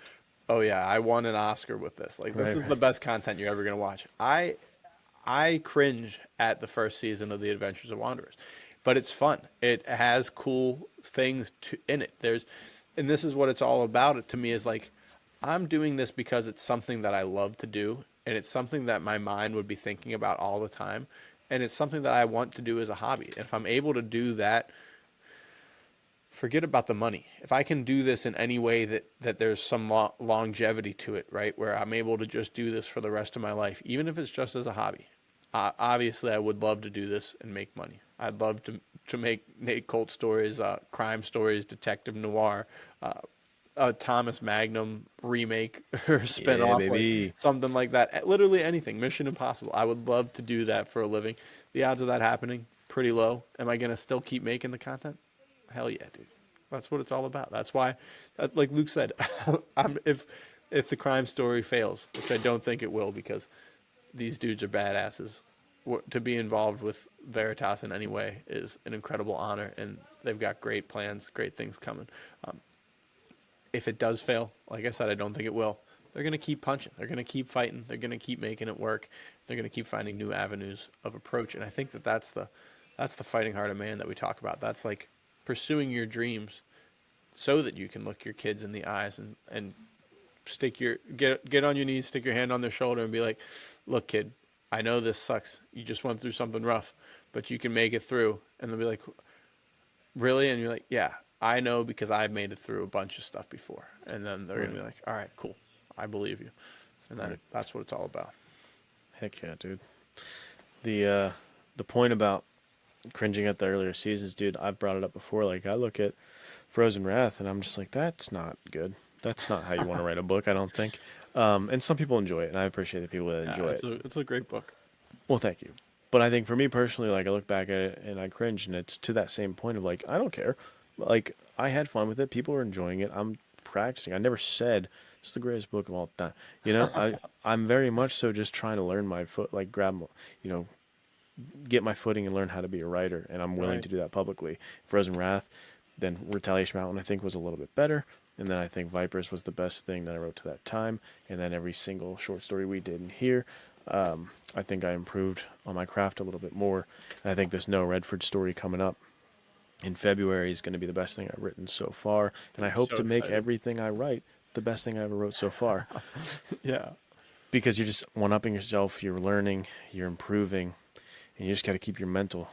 oh yeah, I won an Oscar with this. Like, this Right, is right. the best content you're ever gonna watch. I cringe at the first season of The Adventures of Wanderers, but it's fun. It has cool things in it. And this is what it's all about. It to me is like, I'm doing this because it's something that I love to do, and it's something that my mind would be thinking about all the time, and it's something that I want to do as a hobby. And if I'm able to do that, forget about the money. If I can do this in any way that there's some longevity to it, right, where I'm able to just do this for the rest of my life, even if it's just as a hobby. Obviously, I would love to do this and make money. I'd love to make Nate Colt stories, crime stories, detective noir, a Thomas Magnum remake or Yeah, spinoff, like baby. something like that. Literally anything. Mission Impossible. I would love to do that for a living. The odds of that happening pretty low. Am I gonna still keep making the content? Hell yeah, dude. That's what it's all about. That's why, like Luke said, if the crime story fails, which I don't think it will, because these dudes are badasses. To be involved with Veritas in any way is an incredible honor, and they've got great plans, great things coming. If it does fail, like I said, I don't think it will. They're going to keep punching. They're going to keep fighting. They're going to keep making it work. They're going to keep finding new avenues of approach. And I think that's the fighting heart of man that we talk about. That's like pursuing your dreams so that you can look your kids in the eyes and get on your knees, stick your hand on their shoulder, and be like, "Look, kid, I know this sucks. You just went through something rough, but you can make it through." And they'll be like, "Really?" And you're like, "Yeah, I know, because I've made it through a bunch of stuff before." And then they're Right. gonna be like, "All right, cool, I believe you." And Right. that's what it's all about. Heck yeah, dude. The point about cringing at the earlier seasons, dude, I've brought it up before. Like, I look at Frozen Wrath and I'm just like, that's not good. That's not how you want to write a book, I don't think. And some people enjoy it, and I appreciate the people that Yeah, enjoy it. it's a great book. Well, thank you. But I think for me personally, like, I look back at it and I cringe, and it's to that same point of like, I don't care. Like, I had fun with it. People are enjoying it. I'm practicing. I never said it's the greatest book of all time. I'm very much so just trying to learn my foot, like you know, get my footing and learn how to be a writer, and I'm willing Right. to do that publicly. Frozen Wrath, then Retaliation Mountain, I think was a little bit better, and then I think Vipers was the best thing that I wrote to that time, and then every single short story we did in here, I think I improved on my craft a little bit more, and I think this Noah Redford story coming up in February is going to be the best thing I've written so far, and I hope So to make excited. everything I write the best thing I ever wrote so far, Yeah. because you're just one-upping yourself, you're learning, you're improving, and you just got to keep your mental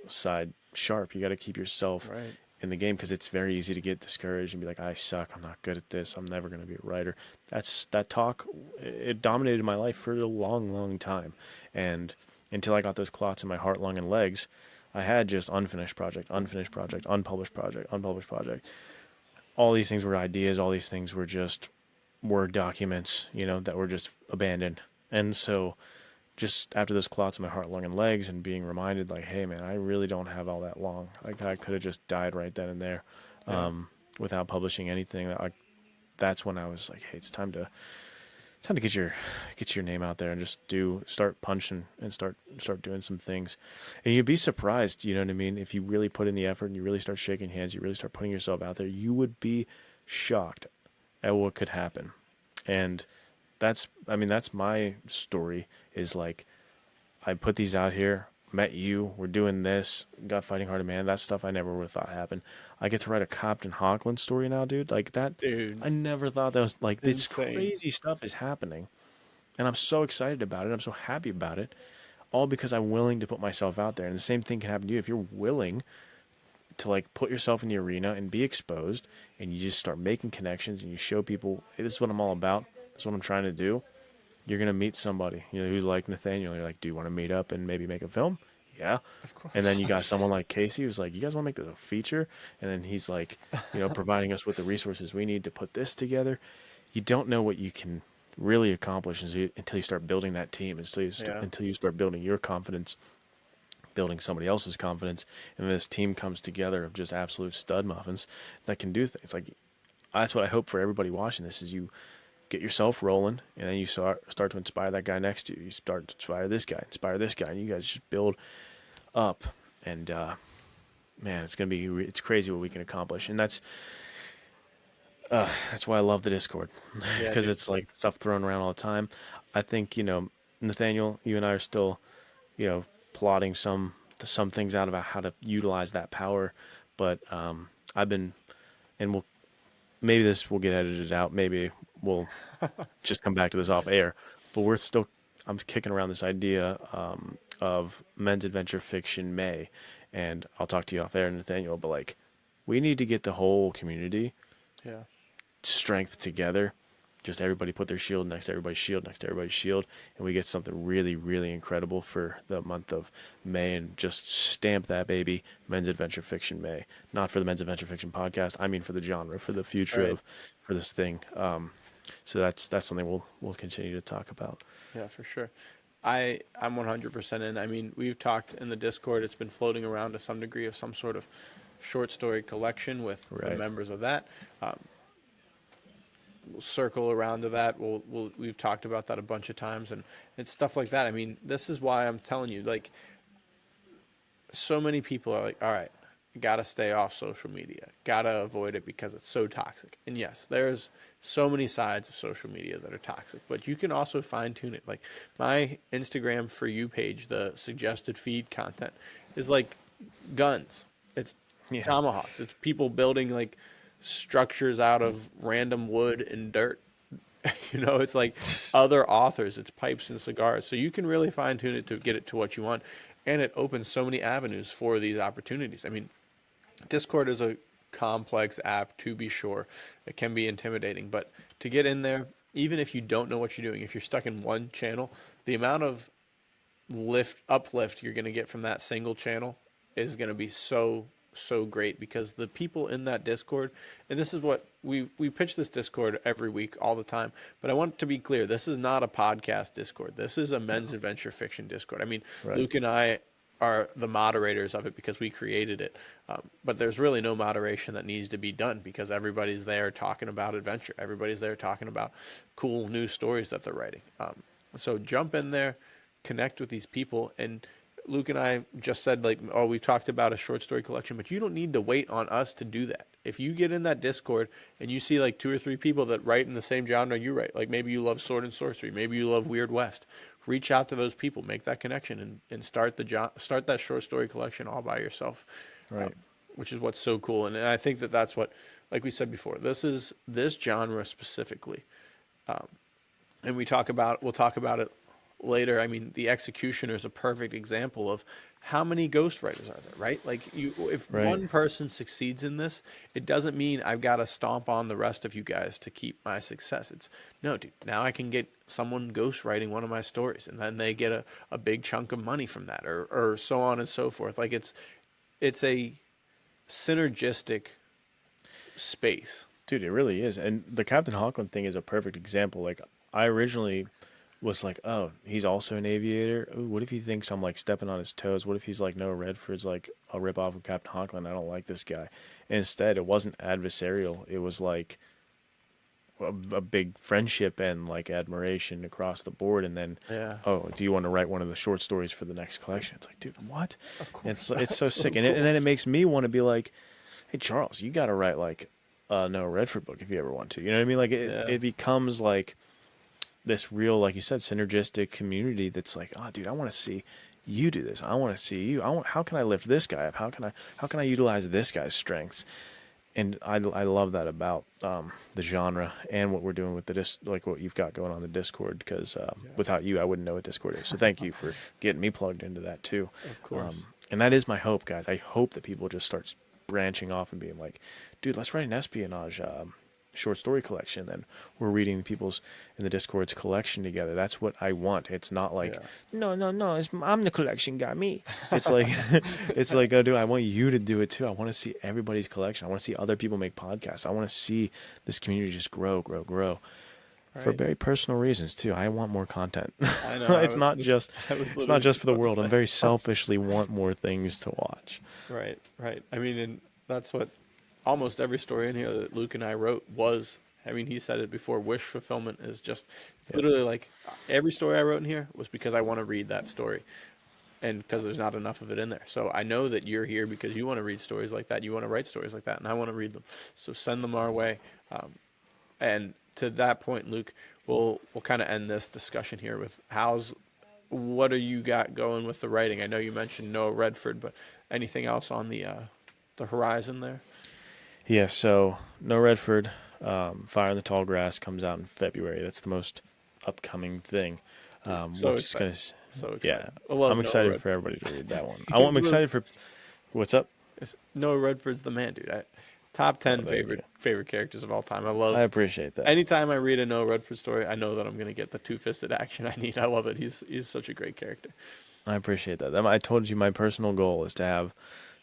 side sharp. You got to keep yourself Right. in the game, because it's very easy to get discouraged and be like, I suck, I'm not good at this, I'm never going to be a writer. That talk, it dominated my life for a long, long time. And until I got those clots in my heart, lung, and legs, I had just unfinished project, unpublished project, unpublished project. All these things were ideas, all these things were just Word documents, that were just abandoned. And so just after those clots in my heart, lung, and legs, and being reminded, like, hey, man, I really don't have all that long. Like, I could have just died right then and there, Yeah. without publishing anything. That's when I was like, hey, it's time to get your name out there and just start punching and start doing some things. And you'd be surprised, you know what I mean? If you really put in the effort and you really start shaking hands, you really start putting yourself out there, you would be shocked at what could happen. And that's my story is like, I put these out here, met you, we're doing this, got Fighting Hard to Man. That stuff I never would have thought happened. I get to write a Compton Hockland story now, dude. Like that, Dude, I never thought that was like this insane. crazy stuff is happening. And I'm so excited about it. I'm so happy about it. All because I'm willing to put myself out there. And the same thing can happen to you if you're willing to like put yourself in the arena and be exposed and you just start making connections and you show people, hey, this is what I'm all about. This is what I'm trying to do. You're gonna meet somebody, who's like Nathaniel. You're like, do you want to meet up and maybe make a film? Yeah. Of And then course. you got someone like Casey who's like, you guys want to make this a feature? And then he's like, providing us with the resources we need to put this together. You don't know what you can really accomplish until you start building that team, Yeah. until you start building your confidence, building somebody else's confidence, and this team comes together of just absolute stud muffins that can do things. Like that's what I hope for everybody watching this is you get yourself rolling, and then you start to inspire that guy next to you. You start to inspire this guy, and you guys just build up. And man, it's crazy what we can accomplish, and that's why I love the Discord Yeah, because dude. it's like stuff thrown around all the time. I think Nathaniel, you and I are still plotting some things out about how to utilize that power, but I've been and we'll maybe this will get edited out. Maybe we'll just come back to this off air. But I'm kicking around this idea of men's adventure fiction May, and I'll talk to you off air, Nathaniel. But like, we need to get the whole community Yeah. strength together. Just everybody put their shield next to everybody's shield next to everybody's shield, and we get something really, really incredible for the month of May, and just stamp that baby, Men's Adventure Fiction May. Not for the Men's Adventure Fiction podcast. I mean for the genre, for the All future right. of for this thing. So that's something we'll continue to talk about. Yeah, for sure. I'm 100% in. I mean, we've talked in the Discord. It's been floating around to some degree of some sort of short story collection with the Right. members of that. We'll circle around to that. We've talked about that a bunch of times, and it's stuff like that. I mean, this is why I'm telling you, like, so many people are like, all right, got to stay off social media, got to avoid it because it's so toxic. And yes, there's so many sides of social media that are toxic, but you can also fine tune it. Like my Instagram For You page, the suggested feed content is like guns, it's Yeah. tomahawks, it's people building like structures out of random wood and dirt. It's like other authors, it's pipes and cigars. So you can really fine tune it to get it to what you want. And it opens so many avenues for these opportunities. I mean, Discord is a complex app to be sure. It can be intimidating, but to get in there, even if you don't know what you're doing, if you're stuck in one channel, the amount of uplift you're going to get from that single channel is going to be so great because the people in that Discord, and this is what we pitch this Discord every week all the time, but I want to be clear, this is not a podcast Discord. This is a men's adventure fiction Discord. I mean, Right. Luke and I are the moderators of it because we created it. But there's really no moderation that needs to be done because everybody's there talking about adventure. Everybody's there talking about cool new stories that they're writing. So jump in there, connect with these people. And Luke and I just said, like, oh, we've talked about a short story collection, but you don't need to wait on us to do that. If you get in that Discord and you see like 2 or 3 people that write in the same genre you write, like maybe you love sword and sorcery, maybe you love Weird West, reach out to those people, make that connection, and start start that short story collection all by yourself, Right. which is what's so cool. And I think that that's what, like we said before, this genre specifically, and we'll talk about it later. I mean, the Executioner is a perfect example of how many ghostwriters are there, right? Like if Right. one person succeeds in this, it doesn't mean I've got to stomp on the rest of you guys to keep my success. It's no, dude. Now I can get someone ghostwriting one of my stories, and then they get a big chunk of money from that, or so on and so forth. Like it's a synergistic space. Dude, it really is. And the Captain Hawkland thing is a perfect example. Like, I originally was like, oh, he's also an aviator. Ooh, what if he thinks I'm like stepping on his toes? What if he's like, no, Redford's like a rip off of Captain Hawkland? I don't like this guy. And instead, it wasn't adversarial. It was like a big friendship and like admiration across the board. And then, Yeah, oh, do you want to write one of the short stories for the next collection? It's like, dude, what? of And course. it's so That's so sick. And cool. then it makes me want to be like, hey, Charles, you got to write like a Noah Redford book if you ever want to. You know what I mean? Like it becomes like this real, like you said, synergistic community that's like, oh, dude, I want to see you do this. I want to see you. How can I lift this guy up? How can I utilize this guy's strengths? And I love that about the genre and what we're doing with like what you've got going on the Discord, because without you, I wouldn't know what Discord is. So thank you for getting me plugged into that too. Of course. And that is my hope, guys. I hope that people just start branching off and being like, dude, let's write an espionage short story collection. Then we're reading people's in the Discord's collection together. That's what I want. It's not like, no, I'm the collection guy, me. It's like, it's like, oh, dude, I want you to do it too. I want to see everybody's collection. I want to see other people make podcasts. I want to see this community just grow. For very personal reasons too. I want more content. I know. It's not just for the world. I very selfishly want more things to watch. Right. I mean, and that's what almost every story in here that Luke and I wrote was. I mean, he said it before. Wish fulfillment is just literally like every story I wrote in here was because I want to read that story, and because there's not enough of it in there. So I know that you're here because you want to read stories like that. You want to write stories like that, and I want to read them. So send them our way. And to that point, Luke, we'll kind of end this discussion here with what do you got going with the writing? I know you mentioned Noah Redford, but anything else on the horizon there? Yeah, so Noah Redford, Fire in the Tall Grass comes out in February. That's the most upcoming thing. So which is excited. yeah, I'm excited for everybody to read that one. I'm excited for what's up. Noah Redford's the man, dude. Top 10 favorite characters of all time. I appreciate that. Anytime I read a Noah Redford story, I know that I'm going to get the two-fisted action I need. I love it. He's such a great character. I appreciate that. I told you my personal goal is to have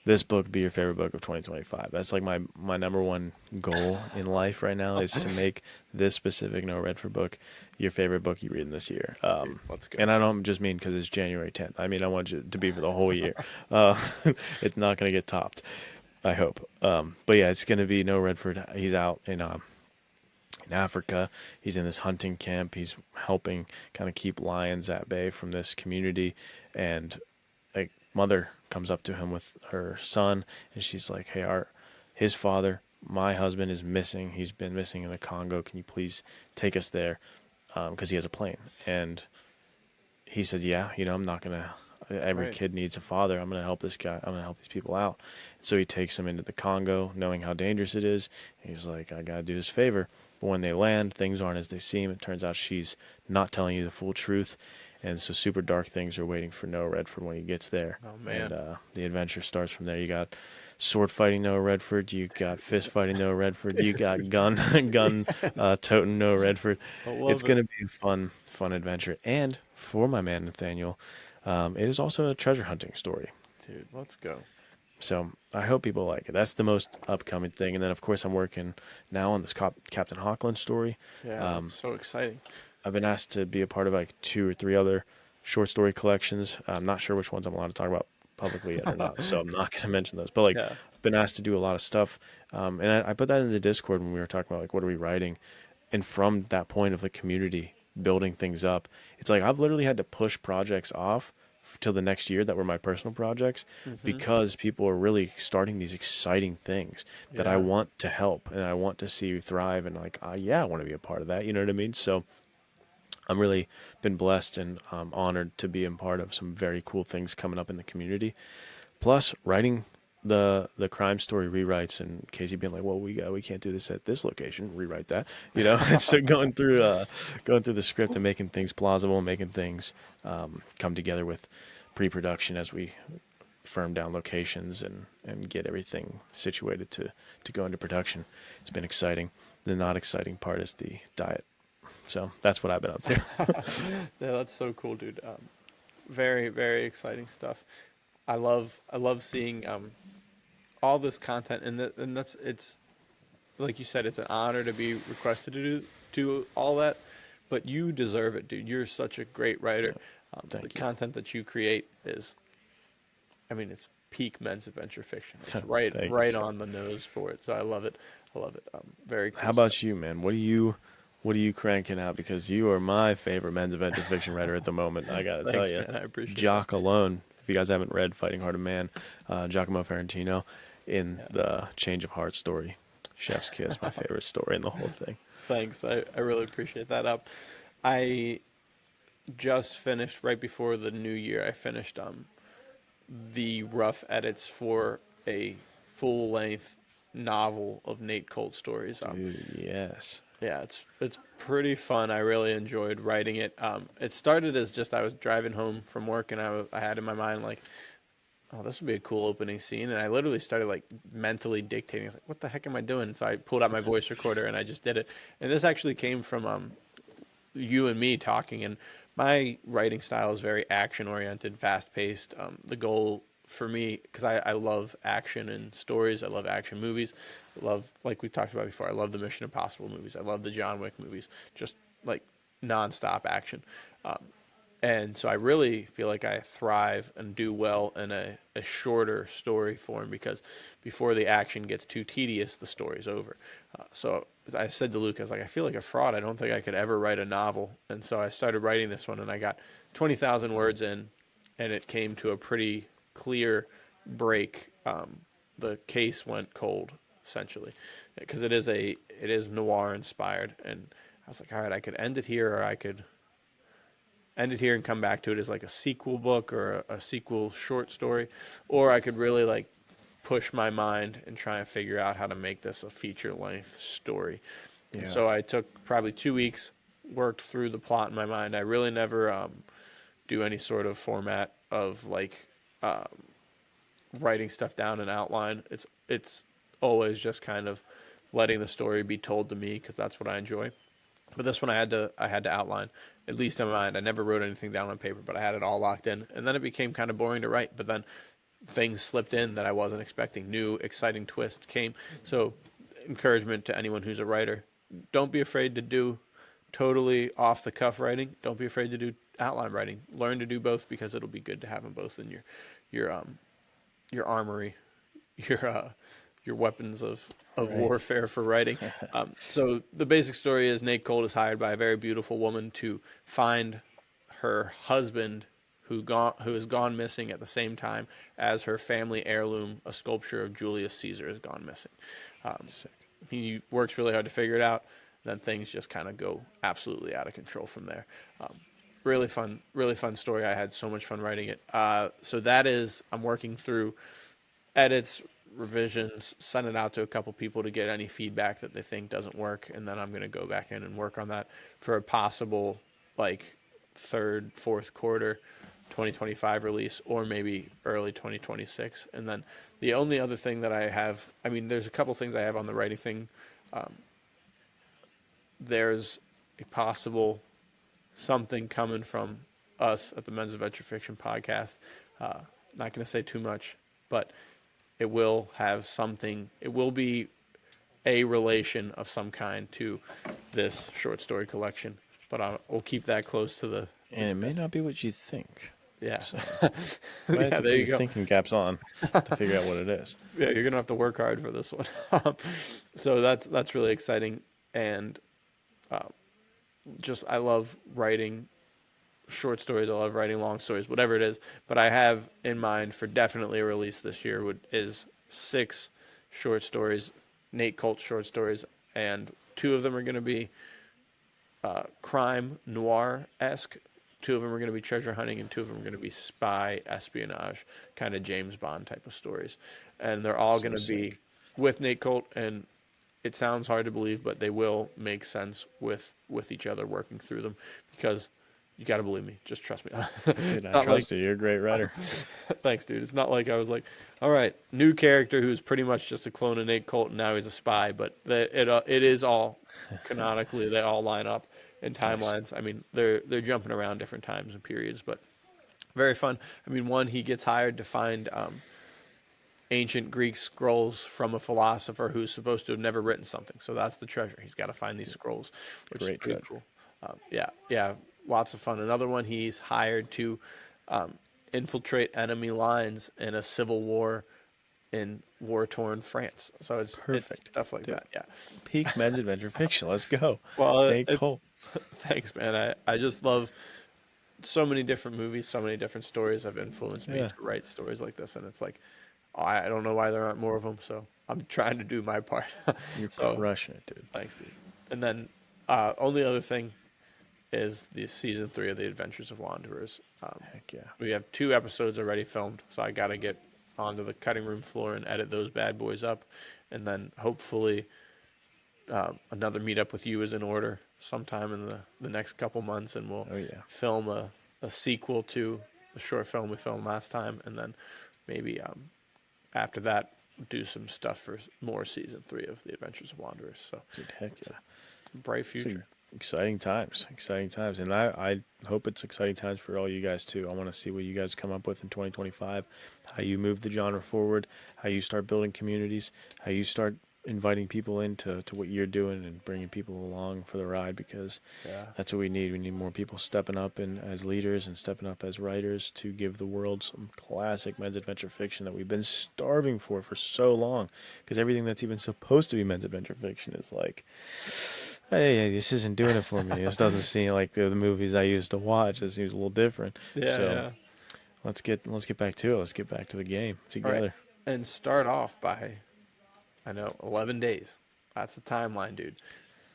this book be your favorite book of 2025. That's like my number one goal in life right now is to make this specific Noah Redford book your favorite book you read in this year. Dude, let's go. And I don't just mean because it's January 10th. I mean I want you to be for the whole year. It's not going to get topped, I hope. But yeah, it's going to be Noah Redford. He's out in Africa. He's in this hunting camp. He's helping kind of keep lions at bay from this community. And a mother comes up to him with her son, and she's like, "Hey, his father, my husband, is missing. He's been missing in the Congo. Can you please take us there? Because he has a plane." And he says, "Yeah, I'm not gonna. Every kid needs a father. I'm gonna help this guy. I'm gonna help these people out." So he takes them into the Congo, knowing how dangerous it is. He's like, "I gotta do this favor." But when they land, things aren't as they seem. It turns out she's not telling you the full truth. And so super dark things are waiting for Noah Redford when he gets there. Oh, man. And the adventure starts from there. You got sword fighting Noah Redford. You got fist fighting Noah Redford. You got gun toting Noah Redford. It's going to be a fun adventure. And for my man Nathaniel, it is also a treasure hunting story. Dude, let's go. So I hope people like it. That's the most upcoming thing. And then, of course, I'm working now on this Captain Hockland story. Yeah, that's so exciting. I've been asked to be a part of like 2 or 3 other short story collections. I'm not sure which ones I'm allowed to talk about publicly yet or not, so I'm not going to mention those. But I've been asked to do a lot of stuff, and I put that in the Discord when we were talking about like what are we writing, and from that point of the community building things up, it's like I've literally had to push projects off till the next year that were my personal projects because people are really starting these exciting things that I want to help and I want to see thrive, and like I want to be a part of that. You know what I mean? So I'm really been blessed and honored to be a part of some very cool things coming up in the community. Plus, writing the crime story rewrites, and Casey being like, "Well, we can't do this at this location. Rewrite that." So going through the script and making things plausible, making things come together with pre-production as we firm down locations and get everything situated to go into production. It's been exciting. The not exciting part is the diet. So that's what I've been up to. Yeah, that's so cool, dude. Very, very exciting stuff. I love seeing all this content, and it's like you said, it's an honor to be requested to do all that, but you deserve it, dude. You're such a great writer. The content that you create is, I mean, it's peak men's adventure fiction. It's right on the nose for it. So I love it. Very cool. How about you, man? What are you cranking out? Because you are my favorite men's adventure fiction writer at the moment. I gotta tell you, man, I appreciate Jock alone. If you guys haven't read Fighting Heart of Man, Giacomo Ferrantino in the Change of Heart story, Chef's Kiss, my favorite story in the whole thing. Thanks. I really appreciate that. I just finished right before the new year. I finished the rough edits for a full length novel of Nate Colt stories. Dude, yes. Yeah, it's pretty fun. I really enjoyed writing it. It started as just I was driving home from work and I had in my mind like, oh, this would be a cool opening scene, and I literally started like mentally dictating. I was like, what the heck am I doing? So I pulled out my voice recorder and I just did it. And this actually came from you and me talking, and my writing style is very action oriented, fast paced. The goal for me, because I love action and stories, I love action movies, I love, like we talked about before, I love the Mission Impossible movies, I love the John Wick movies, just like nonstop action. Um, and so I really feel like I thrive and do well in a shorter story form because before the action gets too tedious, the story's over. So I said to Luke, I was like, I feel like a fraud. I don't think I could ever write a novel. And so I started writing this one, and I got 20,000 words in, and it came to a pretty clear break. The case went cold, essentially, because it is noir inspired. And I was like, all right, I could end it here, or I could end it here and come back to it as like a sequel book or a sequel short story, or I could really like push my mind and try and figure out how to make this a feature length story. And Yeah. so I took probably 2 weeks, worked through the plot in my mind. I really never do any sort of format of like writing stuff down in outline. It's always just kind of letting the story be told to me because that's what I enjoy. But this one I had to outline, at least in my mind. I never wrote anything down on paper, but I had it all locked in. And then it became kind of boring to write. But then things slipped in that I wasn't expecting. New exciting twist came. So encouragement to anyone who's a writer: don't be afraid to do totally off the cuff writing. Don't be afraid to do outline writing. Learn to do both because it'll be good to have them both in your armory, your your weapons of Right. warfare for writing. So the basic story is Nate Colt is hired by a very beautiful woman to find her husband who has gone missing at the same time as her family heirloom, a sculpture of Julius Caesar, has gone missing. Um, Sick. he works really hard to figure it out. Then things just kind of go absolutely out of control from there. Um, really fun story. I had so much fun writing it. So that is, I'm working through edits, revisions, send it out to a couple people to get any feedback that they think doesn't work, and then I'm going to go back in and work on that for a possible like third, fourth quarter 2025 release, or maybe early 2026. And then the only other thing that I have, I mean, there's a couple things I have on the writing thing. Um, there's a possible something coming from us at the Men's Adventure Fiction podcast. Not going to say too much, but it will have something. It will be a relation of some kind to this short story collection, but we'll keep that close to the. And it may not be what you think. Yeah. So you might have Yeah, to there put you your go. thinking caps on to figure out what it is. Yeah, you're gonna have to work hard for this one. So that's really exciting, and just I love writing short stories. I love writing long stories, whatever it is. But I have in mind for definitely a release this year is 6 short stories, Nate Colt short stories, and 2 of them are going to be crime noir esque. 2 of them are going to be treasure hunting, and 2 of them are going to be spy espionage, kind of James Bond type of stories. And they're all So going to be sick. with Nate Colt, and it sounds hard to believe, but they will make sense with each other working through them, because you got to believe me. Just trust me. Dude, I Not like, trust you. You're a great writer. thanks, dude. It's not like I was like, all right, new character who's pretty much just a clone of Nate Colt, and now he's a spy. But it is all canonically, they all line up in Nice. timelines. I mean, they're jumping around different times and periods, but very fun. I mean, one, he gets hired to find ancient Greek scrolls from a philosopher who's supposed to have never written something. So that's the treasure. He's got to find these scrolls, which is Great pretty treasure. cool. Yeah, lots of fun. Another one, he's hired to infiltrate enemy lines in a civil war in war-torn France. So it's Perfect. stuff like Dude, that. Yeah. peak men's adventure fiction. Let's go. Well, Nate it's Cole. thanks, man. I just love so many different movies, so many different stories have influenced me Yeah. to write stories like this, and it's like I don't know why there aren't more of them. So I'm trying to do my part. You're So crushing it, dude. thanks, dude. And then only other thing is the season 3 of the Adventures of Wanderers. Heck yeah. We have 2 episodes already filmed, so I got to get onto the cutting room floor and edit those bad boys up, and then hopefully another meetup with you is in order sometime in the next couple months, and we'll Oh yeah. film a sequel to the short film we filmed last time, and then maybe after that do some stuff for more season 3 of the Adventures of Wanderers. So Dude, heck it's yeah. a bright It's future. exciting times. Exciting times. And I hope it's exciting times for all you guys too. I want to see what you guys come up with in 2025, how you move the genre forward, how you start building communities, how you start inviting people into what you're doing and bringing people along for the ride, because Yeah. that's what we need. We need more people stepping up and as leaders and stepping up as writers to give the world some classic men's adventure fiction that we've been starving for so long, because everything that's even supposed to be men's adventure fiction is like, hey, this isn't doing it for me. This doesn't seem like the movies I used to watch. It seems a little different. Yeah, So yeah. let's get back to it. Let's get back to the game All right. together. And start off by, I know, 11 days. That's the timeline, dude.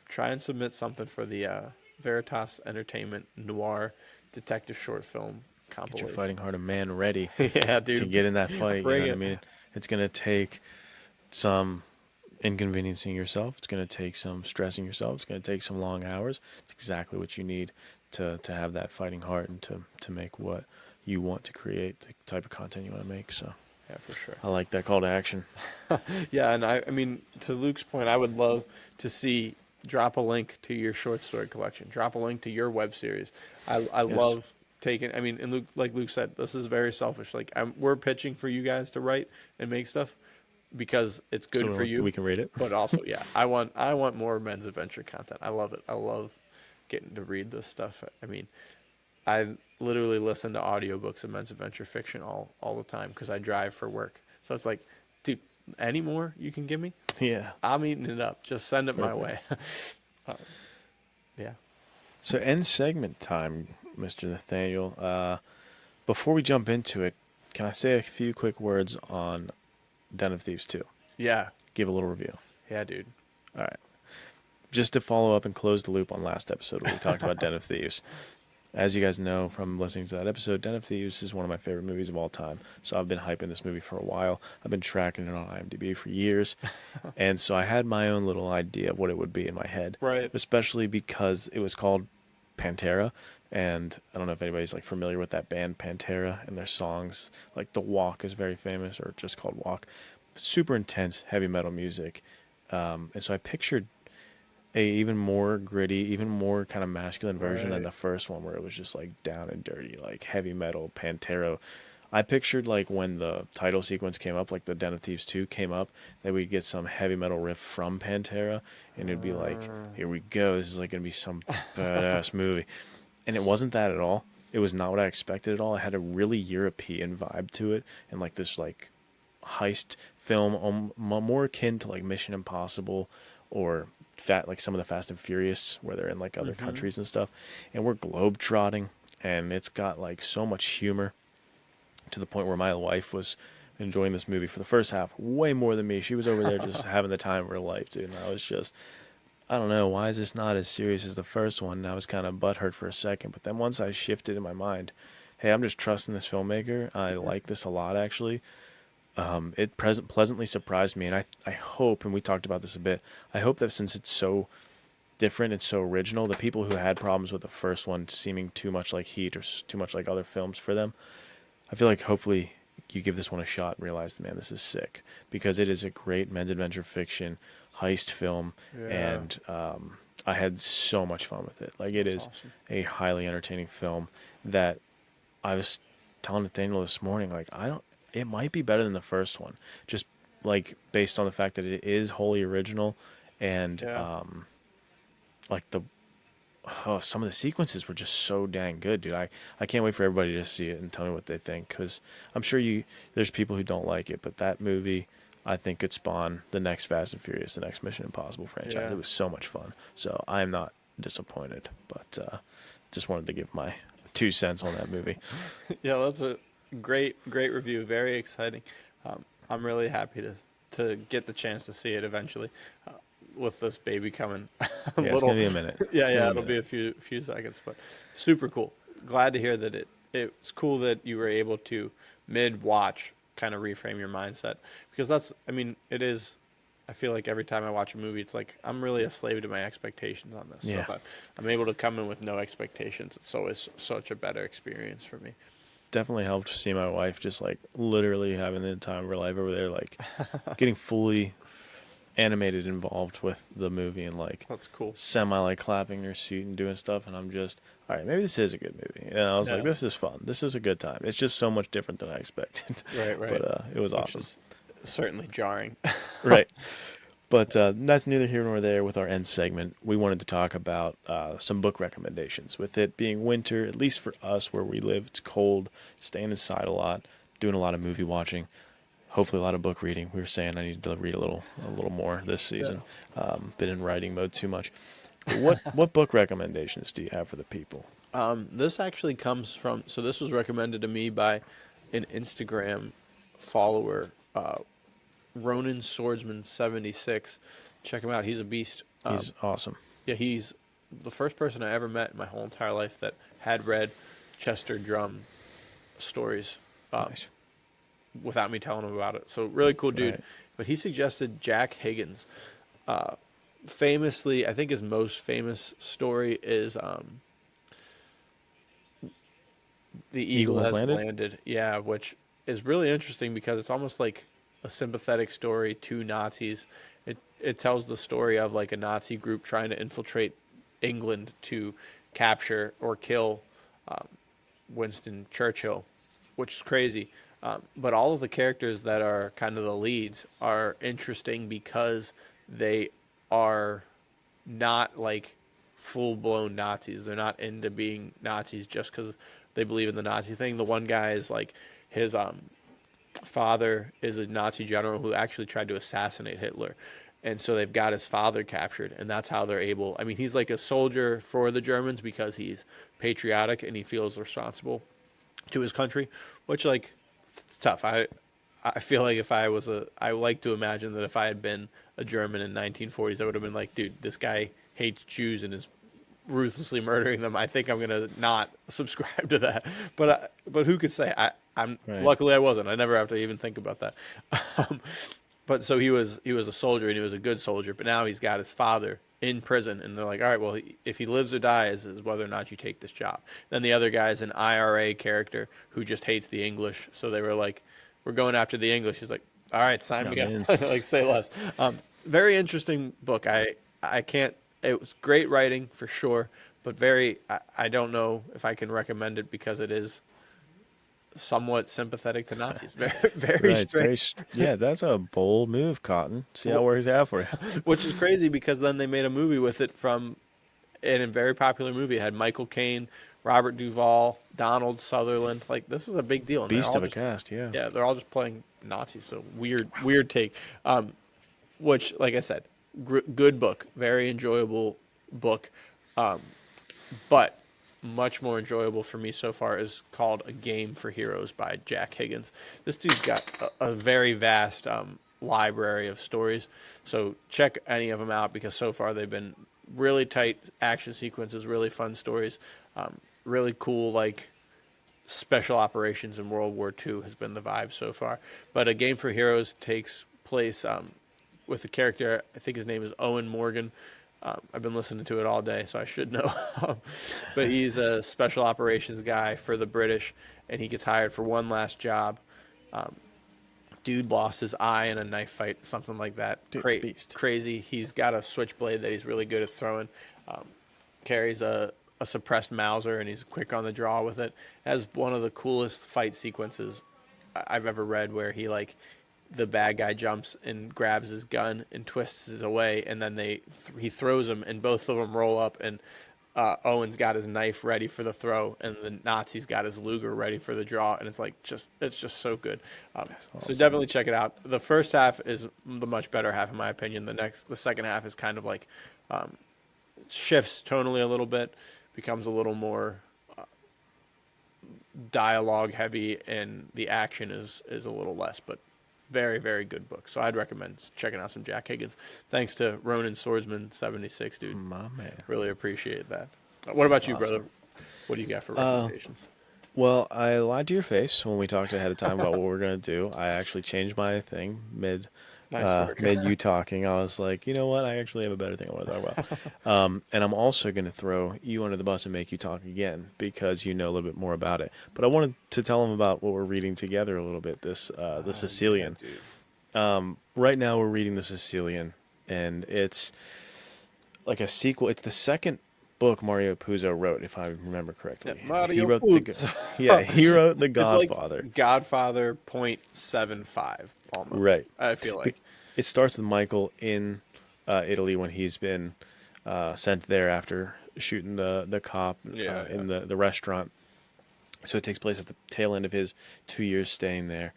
Try and submit something for the Veritas Entertainment Noir Detective Short Film Get your compilation. fighting heart of man ready Yeah, to dude. get in that fight. You know Bring what I it. mean? It's gonna take some inconveniencing yourself. It's gonna take some stressing yourself. It's gonna take some long hours. It's exactly what you need to have that fighting heart and to make what you want to create, the type of content you want to make. So Yeah, for sure. I like that call to action. Yeah, and I mean, to Luke's point, I would love to see drop a link to your short story collection, drop a link to your web series. I Yes. love taking. I mean, and Luke, like Luke said, this is very selfish. Like we're pitching for you guys to write and make stuff because it's good for So you, we can rate it. but also, yeah, I want more men's adventure content. I love it. I love getting to read this stuff. I mean, I literally listen to audiobooks of men's adventure fiction all the time because I drive for work. So it's like, dude, any more you can give me? Yeah. I'm eating it up. Just send it my Perfect. way. Yeah. So end segment time, Mr. Nathaniel. Before we jump into it, can I say a few quick words on Den of Thieves 2? Yeah. Give a little review. Yeah, dude. All right. Just to follow up and close the loop on last episode where we talked about Den of Thieves. As you guys know from listening to that episode, Den of Thieves is one of my favorite movies of all time. So I've been hyping this movie for a while. I've been tracking it on IMDb for years. And so I had my own little idea of what it would be in my head, Right. especially because it was called Pantera. And I don't know if anybody's like familiar with that band Pantera and their songs. Like The Walk is very famous, or just called Walk. Super intense heavy metal music. And so I pictured a even more gritty, even more kind of masculine version than Right. the first one, where it was just like down and dirty, like heavy metal Pantera. I pictured like when the title sequence came up, like the Den of Thieves 2 came up, that we'd get some heavy metal riff from Pantera, and it'd be like, here we go, this is like gonna be some badass movie. And it wasn't that at all. It was not what I expected at all. It had a really European vibe to it, and like this like heist film, more akin to like Mission Impossible or like some of the Fast and Furious, where they're in like other Mm-hmm. countries and stuff. And we're globe trotting, and it's got like so much humor to the point where my wife was enjoying this movie for the first half way more than me. She was over there just having the time of her life, dude. And I was just, I don't know, why is this not as serious as the first one? And I was kind of butthurt for a second, but then once I shifted in my mind, hey, I'm just trusting this filmmaker. I like this a lot, actually. It pleasantly surprised me, and I hope, and we talked about this a bit, I hope that since it's so different and so original, the people who had problems with the first one seeming too much like Heat or too much like other films for them, I feel like hopefully you give this one a shot and realize, man, this is sick, because it is a great men's adventure fiction heist film, Yeah. and I had so much fun with it. Like, it That's is awesome. a highly entertaining film that I was telling Nathaniel this morning, like, I don't, it might be better than the first one, just like based on the fact that it is wholly original, and Yeah. like some of the sequences were just so dang good, dude. I can't wait for everybody to see it and tell me what they think, because I'm sure there's people who don't like it, but that movie, I think, could spawn the next Fast and Furious, the next Mission Impossible franchise. Yeah. It was so much fun, so I'm not disappointed. But just wanted to give my 2 cents on that movie. Yeah, that's a great review. Very exciting. I'm really happy to get the chance to see it eventually, with this baby coming. A Yeah, it's gonna little, be a minute. yeah, It's gonna yeah, be a it'll be minute. a few seconds, but super cool. Glad to hear that it's cool that you were able to mid watch kind of reframe your mindset, because that's, I mean, it is. I feel like every time I watch a movie, it's like I'm really a slave to my expectations on this. So Yeah, if I'm able to come in with no expectations, it's always such a better experience for me. definitely helped see my wife just like literally having the time of her life over there, like getting fully animated involved with the movie and like That's cool. semi like clapping in her seat and doing stuff. And I'm just, all right, maybe this is a good movie. And I was like, Yeah. this is fun. This is a good time. It's just so much different than I expected, Right, right. but it was Which awesome. is certainly jarring. Right. But that's neither here nor there with our end segment. We wanted to talk about some book recommendations. With it being winter, at least for us where we live, it's cold, staying inside a lot, doing a lot of movie watching, hopefully a lot of book reading. We were saying I need to read a little more this Yeah. season. Been in writing mode too much. But what book recommendations do you have for the people? This actually comes from, so this was recommended to me by an Instagram follower, Ronin Swordsman 76. Check him out. He's a beast. He's awesome. Yeah, he's the first person I ever met in my whole entire life that had read Chester Drum stories, um, Nice. without me telling him about it. So really cool dude. Right. But he suggested Jack Higgins. Famously, I think his most famous story is The Eagle Eagle has Has landed. Landed. Yeah, which is really interesting because it's almost like a sympathetic story to Nazis. It tells the story of like a Nazi group trying to infiltrate England to capture or kill Winston Churchill, which is crazy. But all of the characters that are kind of the leads are interesting because they are not like full blown Nazis. They're not into being Nazis just because they believe in the Nazi thing. The one guy is like his father is a Nazi general who actually tried to assassinate Hitler. And so they've got his father captured, and that's how they're able. I mean, he's like a soldier for the Germans because he's patriotic and he feels responsible to his country, which like it's tough. I feel like if I was I like to imagine that if I had been a German in 1940s, I would have been like, dude, this guy hates Jews and is ruthlessly murdering them. I think I'm gonna not subscribe to that. But who could say? I'm Right. luckily I wasn't. I never have to even think about that. Um, but so he was a soldier and he was a good soldier. But now he's got his father in prison, and they're like, all right, well, if he lives or dies is whether or not you take this job. Then the other guy's an IRA character who just hates the English. So they were like, we're going after the English. He's like, all right, sign me I'm up. in. Like, say less. Very interesting book. I can't. It was great writing for sure, but very. I don't know if I can recommend it because it is somewhat sympathetic to Nazis. Very very Right. It's strange. very. Yeah, that's a bold move, Cotton. See how it works out for you. Which is crazy because then they made a movie with it from, and a very popular movie. It had Michael Caine, Robert Duvall, Donald Sutherland. Like, this is a big deal, and they're Beast all of a just, cast. Yeah. yeah, they're all just playing Nazis. So weird take. Which, like I said, good book, very enjoyable book, but much more enjoyable for me so far is called A Game for Heroes by Jack Higgins. This dude's got a very vast library of stories, so check any of them out because so far they've been really tight action sequences, really fun stories, really cool like special operations in World War II has been the vibe so far. But A Game for Heroes takes place with the character, I think his name is Owen Morgan. I've been listening to it all day, so I should know. But he's a special operations guy for the British, and he gets hired for one last job. Dude lost his eye in a knife fight, something like that. Dude, beast. Crazy. He's got a switchblade that he's really good at throwing. Carries a suppressed Mauser, and he's quick on the draw with it. Has one of the coolest fight sequences I've ever read, where he like the bad guy jumps and grabs his gun and twists it away, and then he throws him, and both of them roll up, and Owen's got his knife ready for the throw, and the Nazi's got his Luger ready for the draw, and it's like it's just so good. Awesome. So definitely check it out. The first half is the much better half, in my opinion. The second half is kind of like shifts tonally a little bit, becomes a little more dialogue heavy, and the action is a little less, but Very, very good book. So I'd recommend checking out some Jack Higgins. Thanks to Ronin Swordsman 76, dude. My man. Really appreciate that. What about you, brother? Awesome. What do you got for recommendations? Well, I lied to your face when we talked ahead of time about what we're gonna do. I actually changed my thing Nice work. mid you talking. I was like, you know what? I actually have a better thing I want to talk about. And I'm also gonna throw you under the bus and make you talk again because you know a little bit more about it. But I wanted to tell them about what we're reading together a little bit. The Yeah, Sicilian. dude. Right now we're reading the Sicilian, and it's like a sequel. It's the second book Mario Puzo wrote, if I remember Yeah, correctly. He Mario wrote Boots. yeah, he wrote The It's like Godfather. Godfather .75 almost. Right. I feel Be- like. It starts with Michael in Italy when he's been sent there after shooting the cop Yeah, yeah. in the restaurant. So it takes place at the tail end of his 2 years staying there,